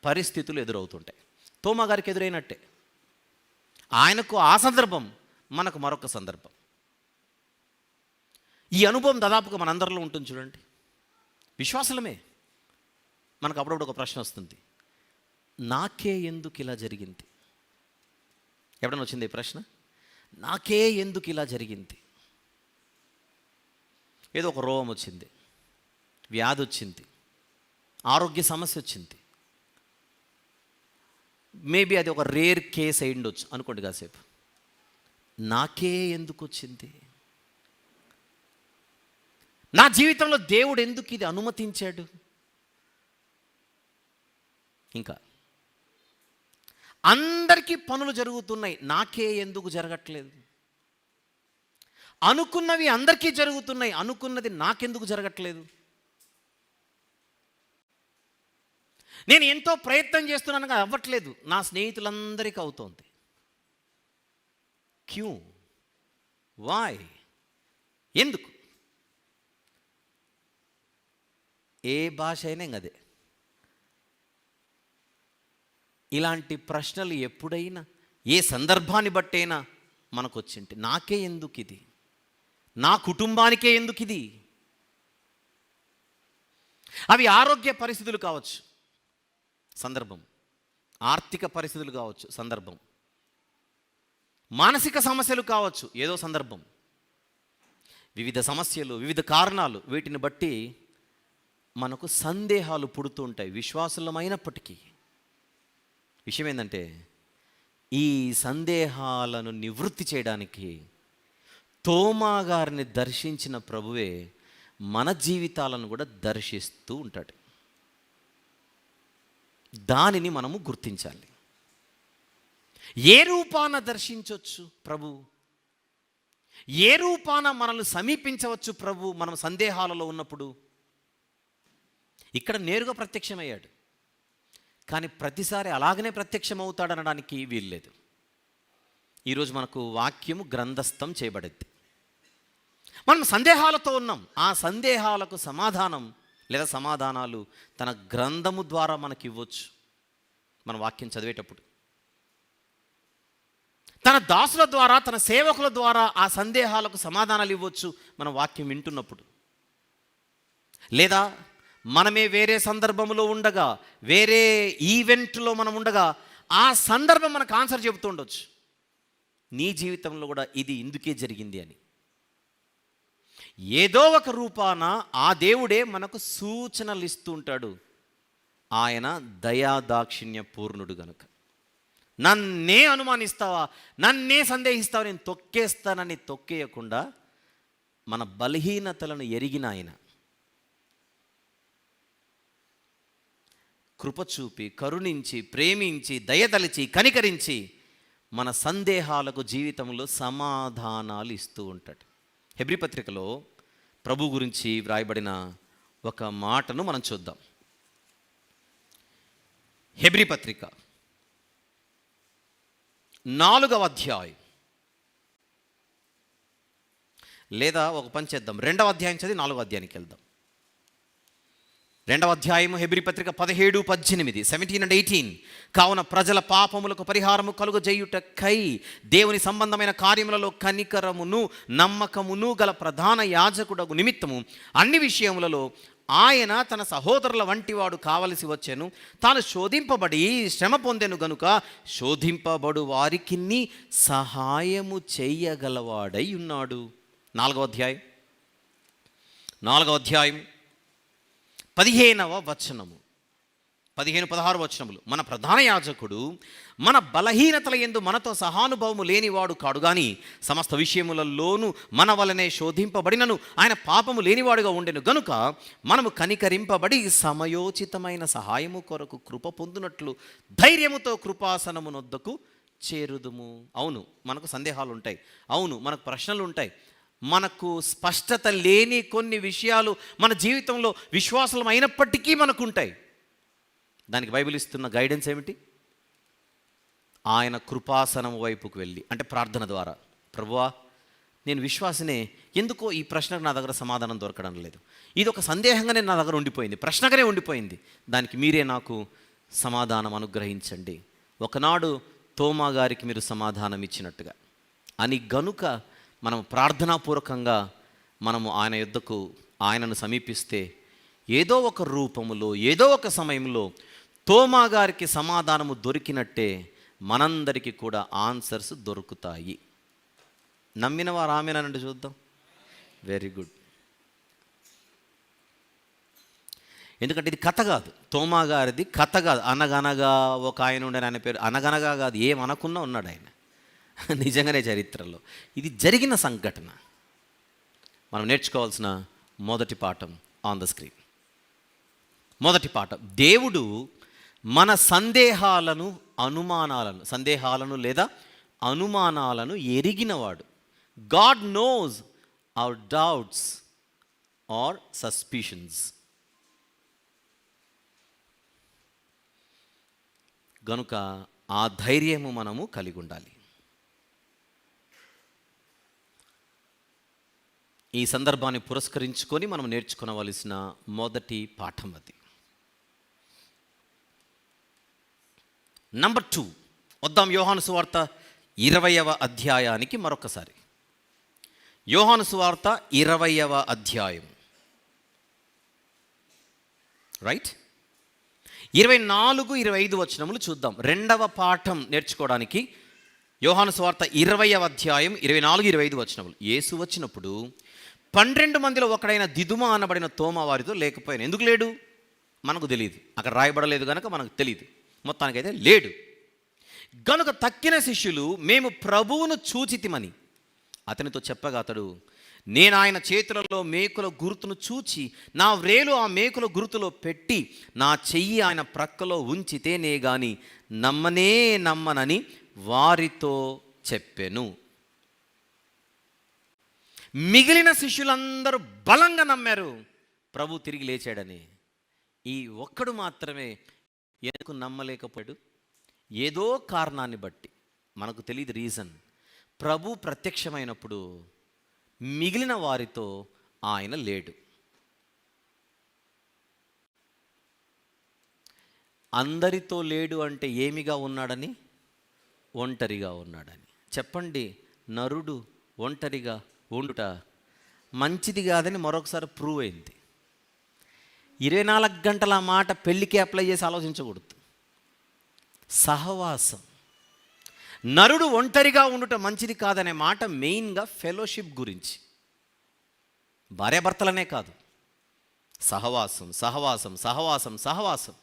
పరిస్థితులు ఎదురవుతుంటాయి. తోమా గారికి ఎదురైనట్టే. ఆయనకు ఆ సందర్భం, మనకు మరొక సందర్భం. ఈ అనుభవం దాదాపుగా మనందరిలో ఉంటుంది. చూడండి, విశ్వాసలమే. మనకు అప్పుడప్పుడు ఒక ప్రశ్న వస్తుంది, నాకే ఎందుకు ఇలా జరిగింది? ఎప్పుడైనా వచ్చింది ఈ ప్రశ్న? నాకే ఎందుకు ఇలా జరిగింది? ఏదో ఒక రోగం వచ్చింది, వ్యాధి వచ్చింది, ఆరోగ్య సమస్య వచ్చింది. మేబీ అది ఒక రేర్ కేస్ అయి ఉండొచ్చు అనుకోండి. కాసేపు నాకే ఎందుకు వచ్చింది? నా జీవితంలో దేవుడు ఎందుకు ఇది అనుమతించాడు? ఇంకా అందరికీ పనులు జరుగుతున్నాయి, నాకే ఎందుకు జరగట్లేదు? అనుకున్నవి అందరికీ జరుగుతున్నాయి, అనుకున్నది నాకెందుకు జరగట్లేదు? నేను ఎంతో ప్రయత్నం చేస్తున్నాను కానీ అవ్వట్లేదు, నా స్నేహితులందరికీ అవుతోంది. క్యూ? వాయ్? ఎందుకు? ఏ భాష అయినా ఇంకదే. ఇలాంటి ప్రశ్నలు ఎప్పుడైనా ఏ సందర్భాన్ని బట్టైనా మనకు వచ్చింటే, నాకే ఎందుకు ఇది? నా కుటుంబానికే ఎందుకు ఇది? అవి ఆరోగ్య పరిస్థితులు కావచ్చు, సందర్భం. ఆర్థిక పరిస్థితులు కావచ్చు, సందర్భం. మానసిక సమస్యలు కావచ్చు, ఏదో సందర్భం, వివిధ సమస్యలు, వివిధ కారణాలు, వీటిని బట్టి మనకు సందేహాలు పుడుతూ ఉంటాయి విశ్వాసులమైనప్పటికీ. విషయం ఏంటంటే, ఈ సందేహాలను నివృత్తి చేయడానికి తోమా గారిని దర్శించిన ప్రభువే మన జీవితాలను కూడా దర్శిస్తూ ఉంటాడు. దానిని మనము గుర్తించాలి. ఏ రూపాన దర్శించవచ్చు ప్రభు, ఏ రూపాన మనల్ని సమీపించవచ్చు ప్రభు మనం సందేహాలలో ఉన్నప్పుడు? ఇక్కడ నేరుగా ప్రత్యక్షమయ్యాడు, కానీ ప్రతిసారి అలాగనే ప్రత్యక్షమవుతాడనడానికి వీల్లేదు. ఈరోజు మనకు వాక్యము గ్రంథస్థం చేయబడింది. మనం సందేహాలతో ఉన్నాం. ఆ సందేహాలకు సమాధానం లేదా సమాధానాలు తన గ్రంథము ద్వారా మనకి ఇవ్వచ్చు. మన వాక్యం చదివేటప్పుడు తన దాసుల ద్వారా, తన సేవకుల ద్వారా ఆ సందేహాలకు సమాధానాలు ఇవ్వచ్చు మన వాక్యం వింటున్నప్పుడు. లేదా మనమే వేరే సందర్భంలో ఉండగా, వేరే ఈవెంట్లో మనం ఉండగా ఆ సందర్భం మనకు ఆన్సర్ చెబుతూ ఉండొచ్చు. నీ జీవితంలో కూడా ఇది ఇందుకే జరిగింది అని. ఏదో ఒక రూపాన ఆ దేవుడే మనకు సూచనలు ఇస్తూ ఉంటాడు. ఆయన దయాదాక్షిణ్య పూర్ణుడు గనుక. నన్నే అనుమానిస్తావా, నన్నే సందేహిస్తావా, నేను తొక్కేస్తానని తొక్కేయకుండా మన బలహీనతలను ఎరిగిన ఆయన కృప చూపి, కరుణించి, ప్రేమించి, దయదలిచి, కనికరించి మన సందేహాలకు జీవితంలో సమాధానాలు ఇస్తూ ఉంటాడు. హెబ్రీ పత్రికలో ప్రభు గురించి వ్రాయబడిన ఒక మాటను మనం చూద్దాం. హెబ్రీ పత్రిక 4వ అధ్యాయం, లేదా ఒక పని చేద్దాం, 2వ అధ్యాయం చదివి 4వ అధ్యాయానికి వెళ్దాం. 2వ అధ్యాయము హెబ్రీ పత్రిక 17, 18, 17 and 18. కావున ప్రజల పాపములకు పరిహారము కలుగజేయుటకై దేవుని సంబంధమైన కార్యములలో కనికరమును నమ్మకమును గల ప్రధాన యాజకుడగు నిమిత్తము అన్ని విషయములలో ఆయన తన సహోదరుల వంటివాడు కావలసి వచ్చెను. తాను శోధింపబడి శ్రమ పొందెను గనుక శోధింపబడు వారికి సహాయము చెయ్యగలవాడై ఉన్నాడు. 4వ అధ్యాయం 15వ వచనము, 15-16 వచనములు. మన ప్రధాన యాజకుడు మన బలహీనతల యందు మనతో సహానుభవము లేనివాడు కాడు గాని సమస్త విషయములలోనూ మన వలనే శోధింపబడినను ఆయన పాపము లేనివాడుగా ఉండెను గనుక మనము కనికరింపబడి సమయోచితమైన సహాయము కొరకు కృప పొందునట్లు ధైర్యముతో కృపాసనమునొద్దకు చేరుదుము. అవును, మనకు సందేహాలు ఉంటాయి. అవును, మనకు ప్రశ్నలు ఉంటాయి. మనకు స్పష్టత లేని కొన్ని విషయాలు మన జీవితంలో విశ్వాసం అయినప్పటికీ మనకు ఉంటాయి. దానికి బైబిల్ ఇస్తున్న గైడెన్స్ ఏమిటి? ఆయన కృపాసనం వైపుకు వెళ్ళి, అంటే ప్రార్థన ద్వారా, ప్రభువా నేను విశ్వాసనే, ఎందుకో ఈ ప్రశ్నకు నా దగ్గర సమాధానం దొరకడం లేదు, ఇది ఒక సందేహంగానే నా దగ్గర ఉండిపోయింది, ప్రశ్నగానే ఉండిపోయింది, దానికి మీరే నాకు సమాధానం అనుగ్రహించండి. ఒకనాడు తోమా గారికి మీరు సమాధానం ఇచ్చినట్టుగా అని గనుక మనం ప్రార్థనాపూర్వకంగా మనము ఆయన యొద్దకు, ఆయనను సమీపిస్తే ఏదో ఒక రూపములో, ఏదో ఒక సమయంలో తోమా గారికి సమాధానము దొరికినట్టే మనందరికీ కూడా ఆన్సర్స్ దొరుకుతాయి. నమ్మిన వారు ఆమెనండి, చూద్దాం. Very good. ఎందుకంటే ఇది కథ కాదు, తోమా గారిది కథ కాదు. అనగనగా ఒక ఆయన ఉండే, ఆయన పేరు అనగనగా కాదు, ఏమనకున్నా ఉన్నాడు ఆయన, నిజంగానే చరిత్రలో ఇది జరిగిన సంఘటన. మనం నేర్చుకోవాల్సిన మొదటి పాఠం ఆన్ ద స్క్రీన్. మొదటి పాఠం, దేవుడు మన సందేహాలను లేదా అనుమానాలను ఎరిగినవాడు. God knows our doubts or suspicions. గనుక ఆ ధైర్యము మనము కలిగి ఉండాలి. ఈ సందర్భాన్ని పురస్కరించుకొని మనం నేర్చుకోవలసిన మొదటి పాఠం అది. నంబర్ 2, వద్దాం యోహాను సువార్త 20వ అధ్యాయానికి మరొకసారి. యోహాను సువార్త 20వ అధ్యాయం, రైట్, 24-25 వచనములు చూద్దాం. రెండవ పాఠం నేర్చుకోవడానికి యోహాను సువార్త 20వ అధ్యాయం 24-25 వచనములు. యేసు వచ్చినప్పుడు 12 మందిలో ఒకడైన దిదుమ అనబడిన తోమా వారితో లేకపోయాను. ఎందుకు లేడు మనకు తెలియదు, అక్కడ రాయబడలేదు కనుక మనకు తెలియదు. మొత్తానికైతే లేడు. గనుక తక్కిన శిష్యులు మేము ప్రభువును చూచితిమని అతనితో చెప్పగా, అతడు నేను ఆయన చేతులలో మేకుల గుర్తును చూచి నా వ్రేలు ఆ మేకుల గుర్తులో పెట్టి నా చెయ్యి ఆయన ప్రక్కలో ఉంచితేనే గాని నమ్మనని వారితో చెప్పెను. మిగిలిన శిష్యులందరూ బలంగా నమ్మారు ప్రభు తిరిగి లేచాడని. ఈ ఒక్కడు మాత్రమే ఎందుకు నమ్మలేకపోయాడు? ఏదో కారణాన్ని బట్టి, మనకు తెలియదు రీజన్. ప్రభు ప్రత్యక్షమైనప్పుడు మిగిలిన వారితో ఆయన లేడు. అందరితో లేడు అంటే ఏమిగా ఉన్నాడని? ఒంటరిగా ఉన్నాడని. చెప్పండి, నరుడు ఒంటరిగా ఉండుట మంచిది కాదని మరొకసారి ప్రూవ్ అయింది. 24 గంటల మాట పెళ్ళికి అప్లై చేసి ఆలోచించకూడదు. సహవాసం, నరుడు ఒంటరిగా ఉండుట మంచిది కాదనే మాట మెయిన్గా ఫెలోషిప్ గురించి, భార్యాభర్తలనే కాదు, సహవాసం సహవాసం సహవాసం సహవాసం.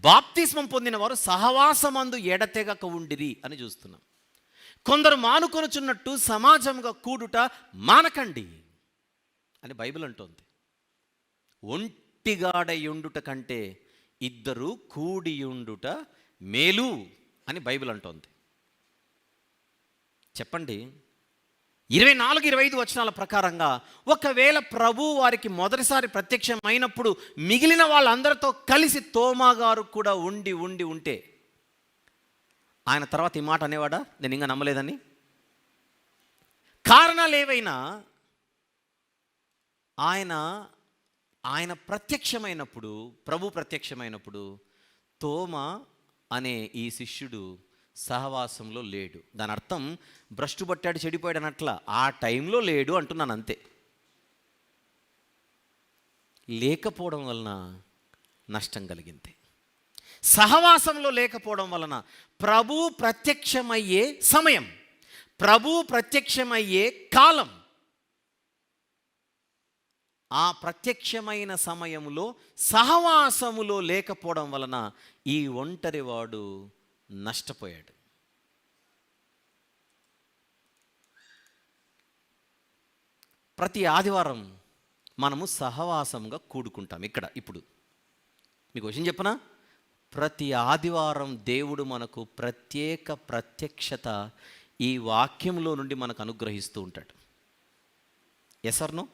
బాప్తిస్మం పొందిన వారు సహవాసమందు ఎడతెగక ఉండిరి అని చూస్తున్నాం. కొందరు మానుకొనుచున్నట్టు సమాజంగా కూడుట మానకండి అని బైబిల్ అంటోంది. ఒంటిగాడయుండుట కంటే ఇద్దరు కూడియుండుట మేలు అని బైబిల్ అంటోంది. చెప్పండి, 24-25 వచనాల ప్రకారంగా ఒకవేళ ప్రభు వారికి మొదటిసారి ప్రత్యక్షమైనప్పుడు మిగిలిన వాళ్ళందరితో కలిసి తోమా గారు కూడా ఉంటే ఆయన తర్వాత ఈ మాట అనేవాడా, నేను ఇంకా నమ్మలేదని? కారణాలు ఏవైనా ఆయన ప్రత్యక్షమైనప్పుడు, ప్రభు ప్రత్యక్షమైనప్పుడు తోమా అనే ఈ శిష్యుడు సహవాసంలో లేడు. దాని అర్థం భ్రష్టు పట్టాడు, చెడిపోయాడు అనట్లా, ఆ టైంలో లేడు అంటున్నాను అంతే. లేకపోవడం వలన నష్టం కలిగింది. సహవాసంలో లేకపోవడం వలన ప్రభు ప్రత్యక్షమయ్యే సమయం, ప్రభు ప్రత్యక్షమయ్యే కాలం, ఆ ప్రత్యక్షమైన సమయంలో సహవాసములో లేకపోవడం వలన ఈ ఒంటరివాడు నష్టపోయాడు. ప్రతి ఆదివారం మనము సహవాసంగా కూడుకుంటాం. ఇక్కడ ఇప్పుడు మీకు విషయం చెప్పనా, ప్రతి ఆదివారం దేవుడు మనకు ప్రత్యక్షత ఈ వాక్యంలో నుండి మనకు అనుగ్రహిస్తూ ఉంటాడు. Yes or no?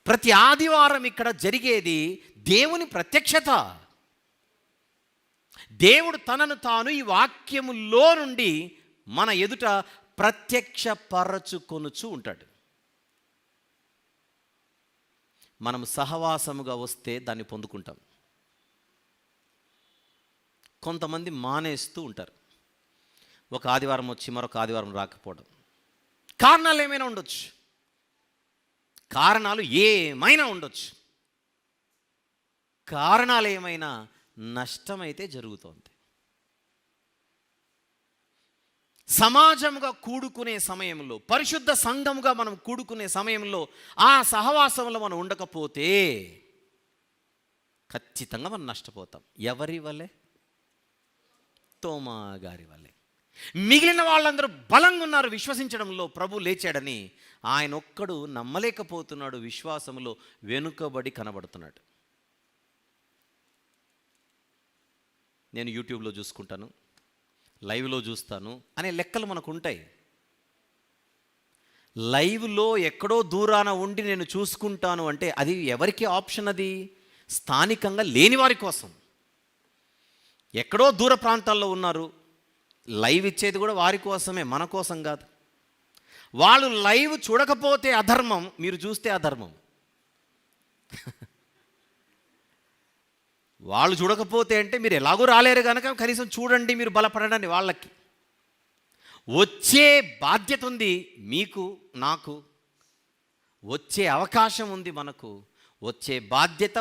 ప్రతి ఆదివారం ఇక్కడ జరిగేది దేవుని ప్రత్యక్షత. దేవుడు తనను తాను ఈ వాక్యములో నుండి మన ఎదుట ప్రత్యక్షపరచుకొనుచు ఉంటాడు. మనం సహవాసముగా వస్తే దాన్ని పొందుకుంటాం. కొంతమంది మానేస్తూ ఉంటారు, ఒక ఆదివారం వచ్చి మరొక ఆదివారం రాకపోవడం. కారణాలు ఏమైనా ఉండొచ్చు, కారణాలు ఏమైనా ఉండొచ్చు. కారణాలు ఏమైనా నష్టమైతే జరుగుతోంది. సమాజముగా కూడుకునే సమయంలో, పరిశుద్ధ సంఘముగా మనం కూడుకునే సమయంలో ఆ సహవాసంలో మనం ఉండకపోతే ఖచ్చితంగా మనం నష్టపోతాం. ఎవరి వల్లే? తోమా గారి వల్లే. మిగిలిన వాళ్ళందరూ బలంగా ఉన్నారు విశ్వసించడంలో, ప్రభు లేచాడని. ఆయన ఒక్కడు నమ్మలేకపోతున్నాడు, విశ్వాసంలో వెనుకబడి కనబడుతున్నాడు. నేను యూట్యూబ్లో చూసుకుంటాను, లైవ్లో చూస్తాను అనే లెక్కలు మనకు ఉంటాయి. లైవ్లో ఎక్కడో దూరాన ఉండి నేను చూసుకుంటాను అంటే అది ఎవరికి ఆప్షన్? అది స్థానికంగా లేని వారి కోసం. ఎక్కడో దూర ప్రాంతాల్లో ఉన్నారు, లైవ్ ఇచ్చేది కూడా వారి కోసమే, మన కోసం కాదు. వాళ్ళు లైవ్ చూడకపోతే అధర్మం, మీరు చూస్తే అధర్మం. వాళ్ళు చూడకపోతే అంటే మీరు ఎలాగో రాలేరు కనుక కనీసం చూడండి, మీరు బలపడండి. వాళ్ళకి వచ్చే బాధ్యత ఉంది, మీకు నాకు వచ్చే అవకాశం ఉంది, మనకు వచ్చే బాధ్యత,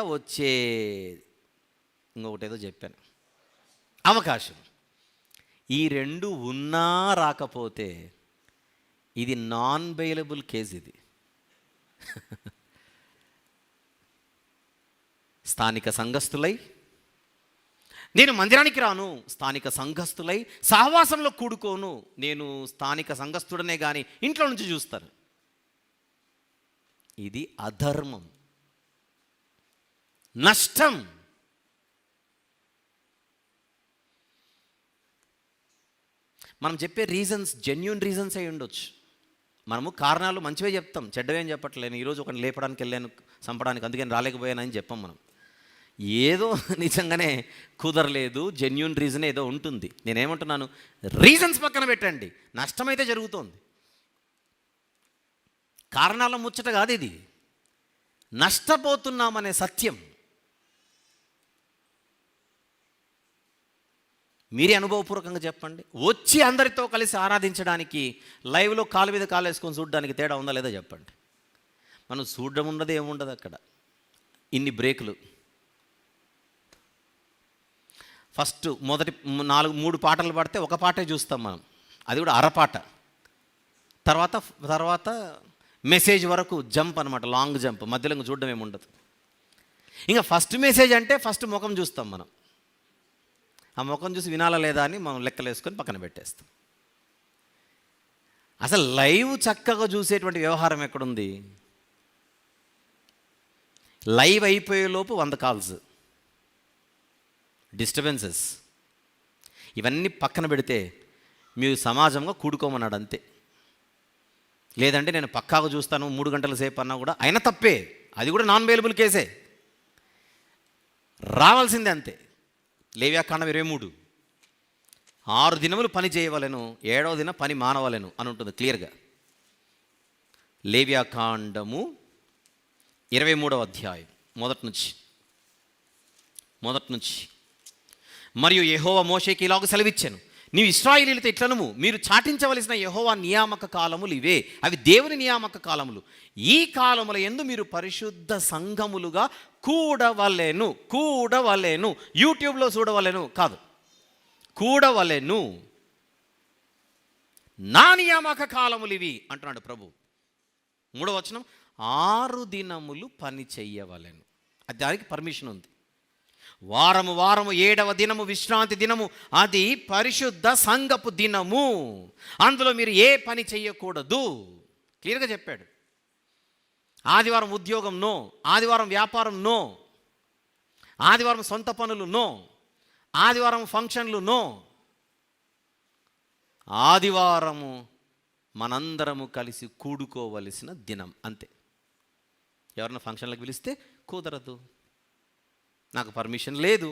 ఇంకొకటి ఏదో చెప్పాను, అవకాశం. ఈ రెండు ఉన్నా రాకపోతే ఇది నాన్ బెయిలబుల్ కేసు. ఇది స్థానిక సంఘస్థులై, నేను మందిరానికి రాను, స్థానిక సంఘస్థులై సహవాసంలో కూడుకోను, నేను స్థానిక సంఘస్థుడనే కానీ ఇంట్లో నుంచి చూస్తాను. ఇది అధర్మం, నష్టం. మనం చెప్పే రీజన్స్ జెన్యూన్ రీజన్స్ అయి ఉండొచ్చు. మనము కారణాలు మంచివే చెప్తాం, చెడ్డవేం చెప్పట్లేను. ఈరోజు ఒకటి లేపడానికి వెళ్ళాను, చంపడానికి, అందుకని రాలేకపోయానని చెప్పాం మనం. ఏదో నిజంగానే కుదరలేదు, జెన్యూన్ రీజన్ ఏదో ఉంటుంది. నేనేమంటున్నాను, రీజన్స్ పక్కన పెట్టండి, నష్టమైతే జరుగుతోంది. కారణాల ముచ్చట కాదు ఇది, నష్టపోతున్నామనే సత్యం. మీరే అనుభవపూర్వకంగా చెప్పండి. వచ్చి అందరితో కలిసి ఆరాధించడానికి లైవ్లో కాలు మీద కాలు వేసుకొని చూడడానికి తేడా ఉందా లేదా చెప్పండి. మనం చూడడం ఉండదు, ఏముండదు అక్కడ. ఇన్ని బ్రేకులు. ఫస్ట్ మొదటి 3 పాటలు పాడితే ఒక పాటే చూస్తాం మనం, అది కూడా అరపాట. తర్వాత మెసేజ్ వరకు జంప్ అనమాట, లాంగ్ జంప్, మధ్యలో ఇంకా చూడడం ఏముండదు. ఇంకా ఫస్ట్ మెసేజ్ అంటే ఫస్ట్ ముఖం చూస్తాం మనం. ఆ ముఖం చూసి వినాలా లేదా అని మనం లెక్కలు వేసుకొని పక్కన పెట్టేస్తాం. అసలు లైవ్ చక్కగా చూసేటువంటి వ్యవహారం ఎక్కడుంది? లైవ్ అయిపోయేలోపు 100 కాల్స్, డిస్టర్బెన్సెస్, ఇవన్నీ పక్కన పెడితే మీరు సమాజంగా కూడుకోమన్నాడు అంతే. లేదంటే నేను పక్కాగా చూస్తాను 3 గంటల సేపు అన్నా కూడా అయినా తప్పే, అది కూడా నాన్ బెయిలబుల్ కేసే, రావాల్సిందే అంతే. లేవ్యాకాండం 23, 6 దినములు పని చేయవలెను, 7వ దిన పని మానవలెను అని ఉంటుంది క్లియర్గా. లేవ్యాకాండము 23వ అధ్యాయం మొదటి నుంచి. మరియు యెహోవా మోషేకి ఇలాగ సెలవిచ్చాను, నీవు ఇశ్రాయేలీయులతో ఇట్లనుము, మీరు చాటించవలసిన యెహోవా నియామక కాలములు ఇవే, అవి దేవుని నియామక కాలములు. ఈ కాలముల యందు మీరు పరిశుద్ధ సంఘములుగా కూడవలెను. యూట్యూబ్లో చూడవలెను కాదు, కూడవలెను. నా నియామక కాలములు ఇవి అంటున్నాడు ప్రభు. 3వ వచనం, 6 దినములు పని చెయ్యవలెను. అది దానికి పర్మిషన్ ఉంది. వారము 7వ దినము విశ్రాంతి దినము, అది పరిశుద్ధ సంఘపు దినము. అందులో మీరు ఏ పని చెయ్యకూడదు, క్లియర్గా చెప్పాడు. ఆదివారం ఉద్యోగం నో, ఆదివారం వ్యాపారం నో, ఆదివారం సొంత పనులు నో, ఆదివారం ఫంక్షన్లు నో. ఆదివారము మనందరము కలిసి కూడుకోవలసిన దినం అంతే. ఎవరైనా ఫంక్షన్లకు పిలిస్తే కుదరదు, నాకు పర్మిషన్ లేదు,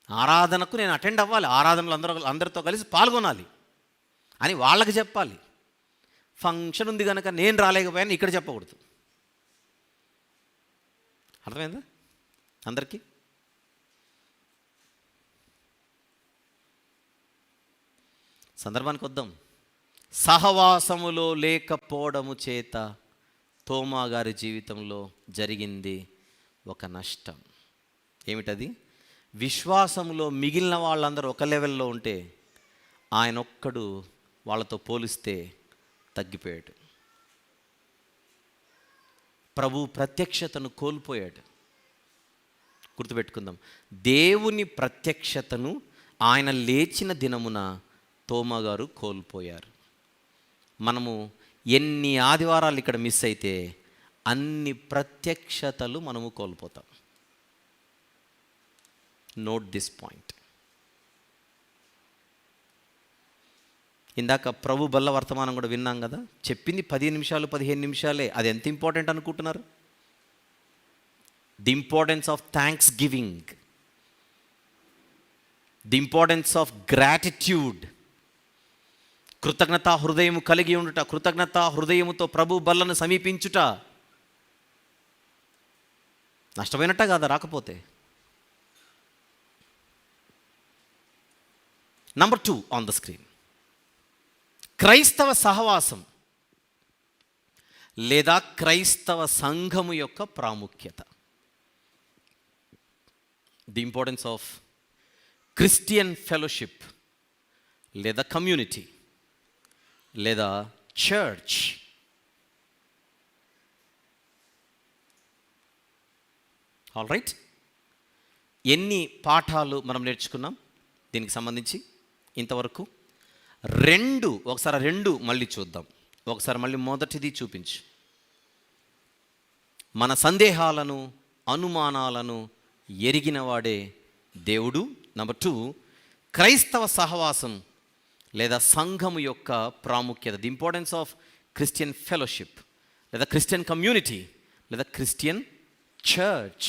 ఆరాధనకు నేను అటెండ్ అవ్వాలి, ఆరాధనలు అందరితో కలిసి పాల్గొనాలి అని వాళ్ళకి చెప్పాలి. ఫంక్షన్ ఉంది కనుక నేను రాలేకపోయాను ఇక్కడ చెప్పకూడదు. అర్థమైందా అందరికీ? సందర్భానికి వద్దాం. సహవాసములో లేకపోవడము చేత తోమా గారి జీవితంలో జరిగింది ఒక నష్టం. ఏమిటది? విశ్వాసంలో మిగిలిన వాళ్ళందరూ ఒక లెవెల్లో ఉంటే ఆయన ఒక్కడు వాళ్ళతో పోలిస్తే తగ్గిపోయాడు. ప్రభు ప్రత్యక్షతను కోల్పోయాడు. గుర్తుపెట్టుకుందాం, దేవుని ప్రత్యక్షతను ఆయన లేచిన దినమున తోమా గారు కోల్పోయారు. మనము ఎన్ని ఆదివారాలు ఇక్కడ మిస్ అయితే అన్ని ప్రత్యక్షతలు మనము కోల్పోతాం. Note this point. ఇందాక ప్రభు బల్ల వర్తమానం కూడా విన్నాం కదా, చెప్పింది 10 నిమిషాలు 15 నిమిషాలే. అది ఎంత ఇంపార్టెంట్ అనుకుంటున్నారు? The importance of thanks giving, the importance of gratitude. కృతజ్ఞతా హృదయము కలిగి ఉండుట, కృతజ్ఞతా హృదయముతో ప్రభు బల్లను సమీపించుట. నష్టమైనట్ట కాదా రాకపోతే? నంబర్ 2 ఆన్ ద స్క్రీన్, క్రైస్తవ సహవాసం లేదా క్రైస్తవ సంఘము యొక్క ప్రాముఖ్యత. The importance of Christian fellowship లేదా కమ్యూనిటీ లేదా చర్చ్. ఆల్ రైట్, ఎన్ని పాఠాలు మనం నేర్చుకున్నాం దీనికి సంబంధించి ఇంతవరకు? ఒకసారి రెండు మళ్ళీ చూద్దాం. ఒకసారి మళ్ళీ మొదటిది చూపించు. మన సందేహాలను అనుమానాలను ఎరిగినవాడే దేవుడు. నెంబర్ 2, క్రైస్తవ సహవాసం లేదా సంఘము యొక్క ప్రాముఖ్యత, the importance of Christian fellowship లేదా క్రిస్టియన్ కమ్యూనిటీ లేదా క్రిస్టియన్ చర్చ్.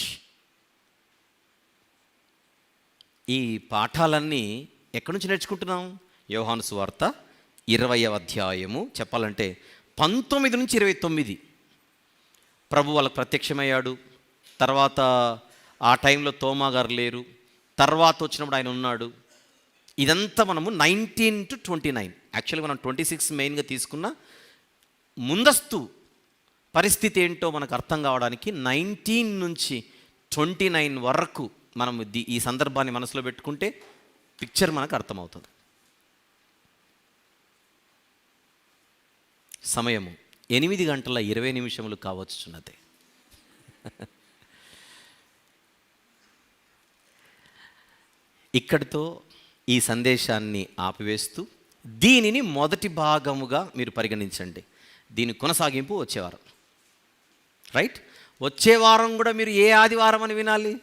ఈ పాఠాలన్నీ ఎక్కడి నుంచి నేర్చుకుంటున్నాం? యోహాను సువార్త 20వ అధ్యాయము, చెప్పాలంటే 19 నుంచి 29. ప్రభు వాళ్ళకు ప్రత్యక్షమయ్యాడు. తర్వాత ఆ టైంలో తోమా గారు లేరు. తర్వాత వచ్చినప్పుడు ఆయన ఉన్నాడు. ఇదంతా మనము 19 to 29, యాక్చువల్గా మనం 26 మెయిన్గా తీసుకున్న ముందస్తు పరిస్థితి ఏంటో మనకు అర్థం కావడానికి 19 నుంచి 29 వరకు మనం ఈ సందర్భాన్ని మనసులో పెట్టుకుంటే పిక్చర్ మనకు అర్థమవుతుంది. సమయము 8:20 కావచ్చున్నదే. ఇక్కడితో ఈ సందేశాన్ని ఆపివేస్తూ దీనిని మొదటి భాగముగా మీరు పరిగణించండి. దీని కొనసాగింపు వచ్చేవారం. రైట్, వచ్చే వారం కూడా మీరు ఏ ఆదివారం అని వినాలి?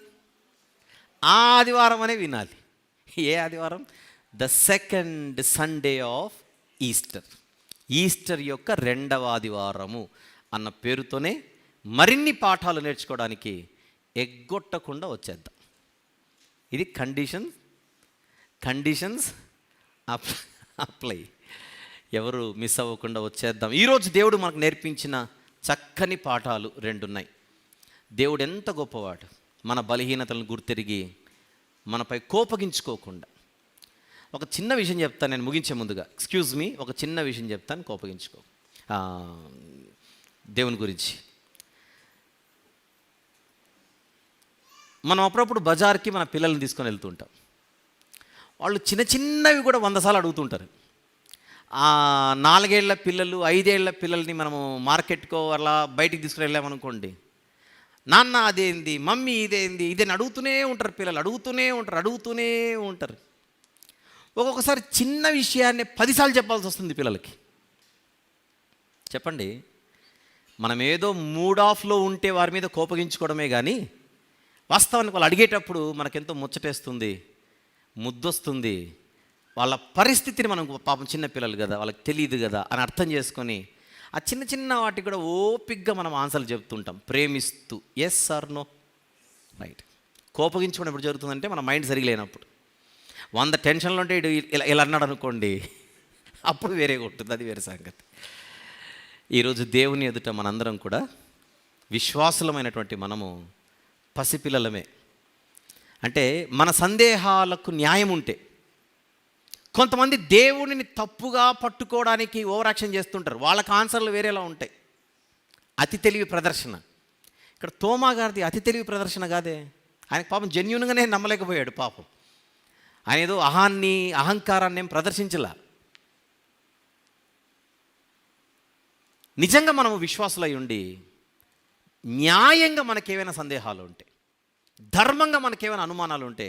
ఆ ఆదివారం అనే వినాలి. ఏ ఆదివారం? The second Sunday off Easter. Easter యొక్క 2వ ఆదివారము అన్న పేరుతోనే మరిన్ని పాఠాలు నేర్చుకోవడానికి ఎగ్గొట్టకుండా వచ్చేద్దాం. ఇది కండిషన్స్ అప్లై. ఎవరు మిస్ అవ్వకుండా వచ్చేద్దాం. ఈరోజు దేవుడు మనకు నేర్పించిన చక్కని పాఠాలు 2 ఉన్నాయి. దేవుడు ఎంత గొప్పవాడు. మన బలహీనతలను గుర్తెరిగి మనపై కోపగించుకోకుండా. ఒక చిన్న విషయం చెప్తాను నేను ముగించే ముందుగా. ఎక్స్క్యూజ్ మీ, ఒక చిన్న విషయం చెప్తాను, కోపగించుకో. దేవుని గురించి మనం అప్పుడప్పుడు బజార్కి మన పిల్లల్ని తీసుకొని వెళ్తుంటాం. వాళ్ళు చిన్న చిన్నవి కూడా 100 సార్లు అడుగుతుంటారు. 4 ఏళ్ల పిల్లలు 5 ఏళ్ల పిల్లల్ని మనము మార్కెట్కో అలా బయటికి తీసుకుని వెళ్ళామనుకోండి, నాన్న అదేంది, మమ్మీ ఇదేంది, ఇదేని అడుగుతూనే ఉంటారు. పిల్లలు అడుగుతూనే ఉంటారు. ఒక్కొక్కసారి చిన్న విషయాన్ని 10 సార్లు చెప్పాల్సి వస్తుంది పిల్లలకి. చెప్పండి, మనం ఏదో మూడ్ ఆఫ్లో ఉంటే వారి మీద కోపగించుకోవడమే కానీ వాస్తవానికి వాళ్ళు అడిగేటప్పుడు మనకెంతో ముచ్చటేస్తుంది, ముద్దొస్తుంది. వాళ్ళ పరిస్థితిని మనం, పాపం చిన్న పిల్లలు కదా, వాళ్ళకి తెలియదు కదా అని అర్థం చేసుకొని ఆ చిన్న చిన్న వాటికి కూడా ఓపిక్గా మనం ఆన్సర్లు చెప్తుంటాం ప్రేమిస్తూ. Yes or no, right. కోపగించుకోవడం ఎప్పుడు జరుగుతుందంటే మన మైండ్ సరిగా లేనప్పుడు. 100 టెన్షన్లు ఉంటే ఇలా అన్నాడు అనుకోండి, అప్పుడు వేరేగా ఉంటుంది, అది వేరే సంగతి. ఈరోజు దేవుని ఎదుట మనందరం కూడా విశ్వాసులమైనటువంటి మనము పసిపిల్లలమే. అంటే మన సందేహాలకు న్యాయం ఉంటే, కొంతమంది దేవుడిని తప్పుగా పట్టుకోవడానికి ఓవర్ యాక్షన్ చేస్తుంటారు. వాళ్ళకి ఆన్సర్లు వేరేలా ఉంటాయి. అతి తెలివి ప్రదర్శన. ఇక్కడ తోమా గారిది అతి తెలివి ప్రదర్శన కాదే. ఆయనకు పాపం జెన్యూన్గానే నమ్మలేకపోయాడు పాపం. ఆయన ఏదో అహంకారాన్ని ఏం ప్రదర్శించలా. నిజంగా మనము విశ్వాసులై ఉండి న్యాయంగా మనకేమైనా సందేహాలు ఉంటే, ధర్మంగా మనకేమైనా అనుమానాలు ఉంటే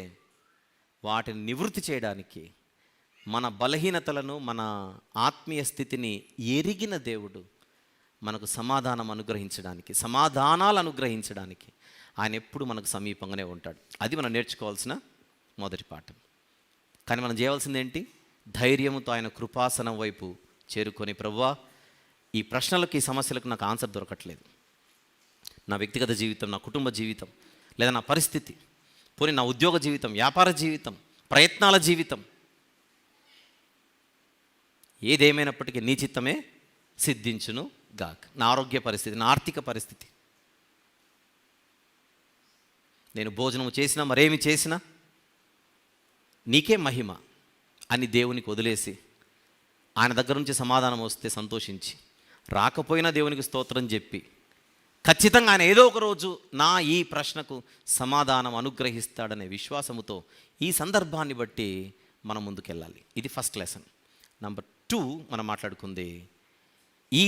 వాటిని నివృత్తి చేయడానికి, మన బలహీనతలను, మన ఆత్మీయ స్థితిని ఎరిగిన దేవుడు మనకు సమాధానాలు అనుగ్రహించడానికి ఆయన ఎప్పుడు మనకు సమీపంగానే ఉంటాడు. అది మనం నేర్చుకోవాల్సిన మొదటి పాఠం. కానీ మనం చేయవలసింది ఏంటి? ధైర్యముతో ఆయన కృపాసనం వైపు చేరుకొని, ప్రభువా, ఈ ప్రశ్నలకు, ఈ సమస్యలకు నాకు ఆన్సర్ దొరకట్లేదు. నా వ్యక్తిగత జీవితం, నా కుటుంబ జీవితం, లేదా నా పరిస్థితి, పోనీ నా ఉద్యోగ జీవితం, వ్యాపార జీవితం, ప్రయత్నాల జీవితం, ఏదేమైనప్పటికీ నీ చిత్తమే సిద్ధించును గాక. నా ఆరోగ్య పరిస్థితి, నా ఆర్థిక పరిస్థితి, నేను భోజనం చేసినా మరేమి చేసినా నీకే మహిమ అని దేవునికి వదిలేసి ఆయన దగ్గర నుంచి సమాధానం వస్తే సంతోషించి, రాకపోయినా దేవునికి స్తోత్రం చెప్పి ఖచ్చితంగా ఆయన ఏదో ఒక రోజు నా ఈ ప్రశ్నకు సమాధానం అనుగ్రహిస్తాడనే విశ్వాసముతో ఈ సందర్భాన్ని బట్టి మనం ముందుకెళ్ళాలి. ఇది ఫస్ట్ లెసన్. నంబర్ 2 మనం మాట్లాడుకుంది ఈ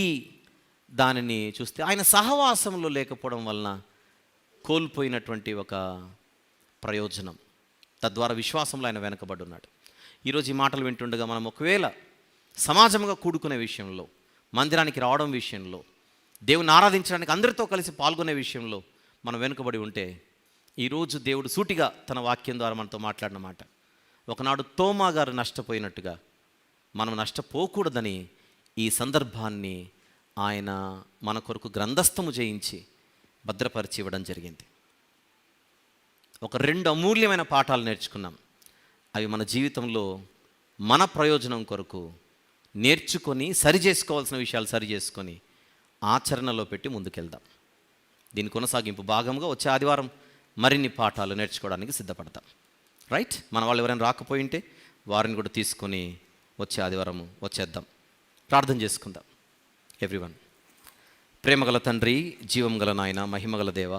దానిని చూస్తే ఆయన సహవాసంలో లేకపోవడం వలన కోల్పోయినటువంటి ఒక ప్రయోజనం, తద్వారా విశ్వాసంలో ఆయన వెనకబడి ఉన్నాడు. ఈరోజు ఈ మాటలు వింటుండగా మనం ఒకవేళ సమాజంగా కూడుకునే విషయంలో, మందిరానికి రావడం విషయంలో, దేవుని ఆరాధించడానికి అందరితో కలిసి పాల్గొనే విషయంలో మనం వెనుకబడి ఉంటే, ఈరోజు దేవుడు సూటిగా తన వాక్యం ద్వారా మనతో మాట్లాడిన మాట, ఒకనాడు తోమా గారు నష్టపోయినట్టుగా మనం నష్టపోకూడదని ఈ సందర్భాన్ని ఆయన మన కొరకు గ్రంథస్థము చేయించి భద్రపరిచి ఇవ్వడం జరిగింది. ఒక 2 అమూల్యమైన పాఠాలు నేర్చుకున్నాం. అవి మన జీవితంలో మన ప్రయోజనం కొరకు నేర్చుకొని సరి చేసుకోవాల్సిన విషయాలు సరి చేసుకొని ఆచరణలో పెట్టి ముందుకెళ్దాం. దీని కొనసాగింపు భాగంగా వచ్చే ఆదివారం మరిన్ని పాఠాలు నేర్చుకోవడానికి సిద్ధపడతాం. రైట్? మన వాళ్ళు ఎవరైనా రాకపోయి ఉంటే వారిని కూడా తీసుకొని వచ్చే ఆదివారం వచ్చేద్దాం. ప్రార్థన చేసుకుందాం. ఎవ్రీవన్. ప్రేమగల తండ్రి, జీవం గల నాయన, మహిమగల దేవ,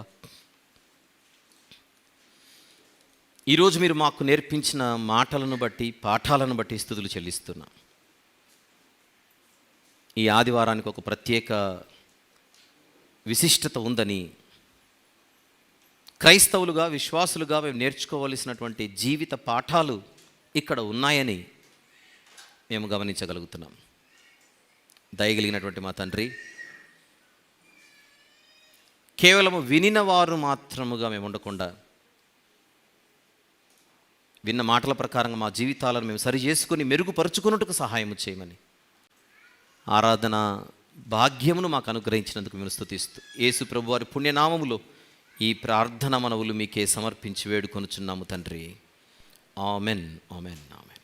ఈరోజు మీరు మాకు నేర్పించిన మాటలను బట్టి, పాఠాలను బట్టి స్తుతులు చెల్లిస్తున్నా. ఈ ఆదివారానికి ఒక ప్రత్యేక విశిష్టత ఉందని, క్రైస్తవులుగా, విశ్వాసులుగా మేము నేర్చుకోవలసినటువంటి జీవిత పాఠాలు ఇక్కడ ఉన్నాయని మేము గమనించగలుగుతున్నాం. దయగలిగినటువంటి మా తండ్రి, కేవలము వినిన వారు మాత్రముగా మేము ఉండకుండా, విన్న మాటల ప్రకారంగా మా జీవితాలను మేము సరి చేసుకుని మెరుగుపరుచుకున్నట్టుకు సహాయం చేయమని, ఆరాధన భాగ్యమును మాకు అనుగ్రహించినందుకు మేము స్తుతిస్తూ, యేసు ప్రభు వారి పుణ్యనామములో ఈ ప్రార్థన మనవులు మీకే సమర్పించి వేడుకొనుచున్నాము తండ్రి. Amen, amen, amen.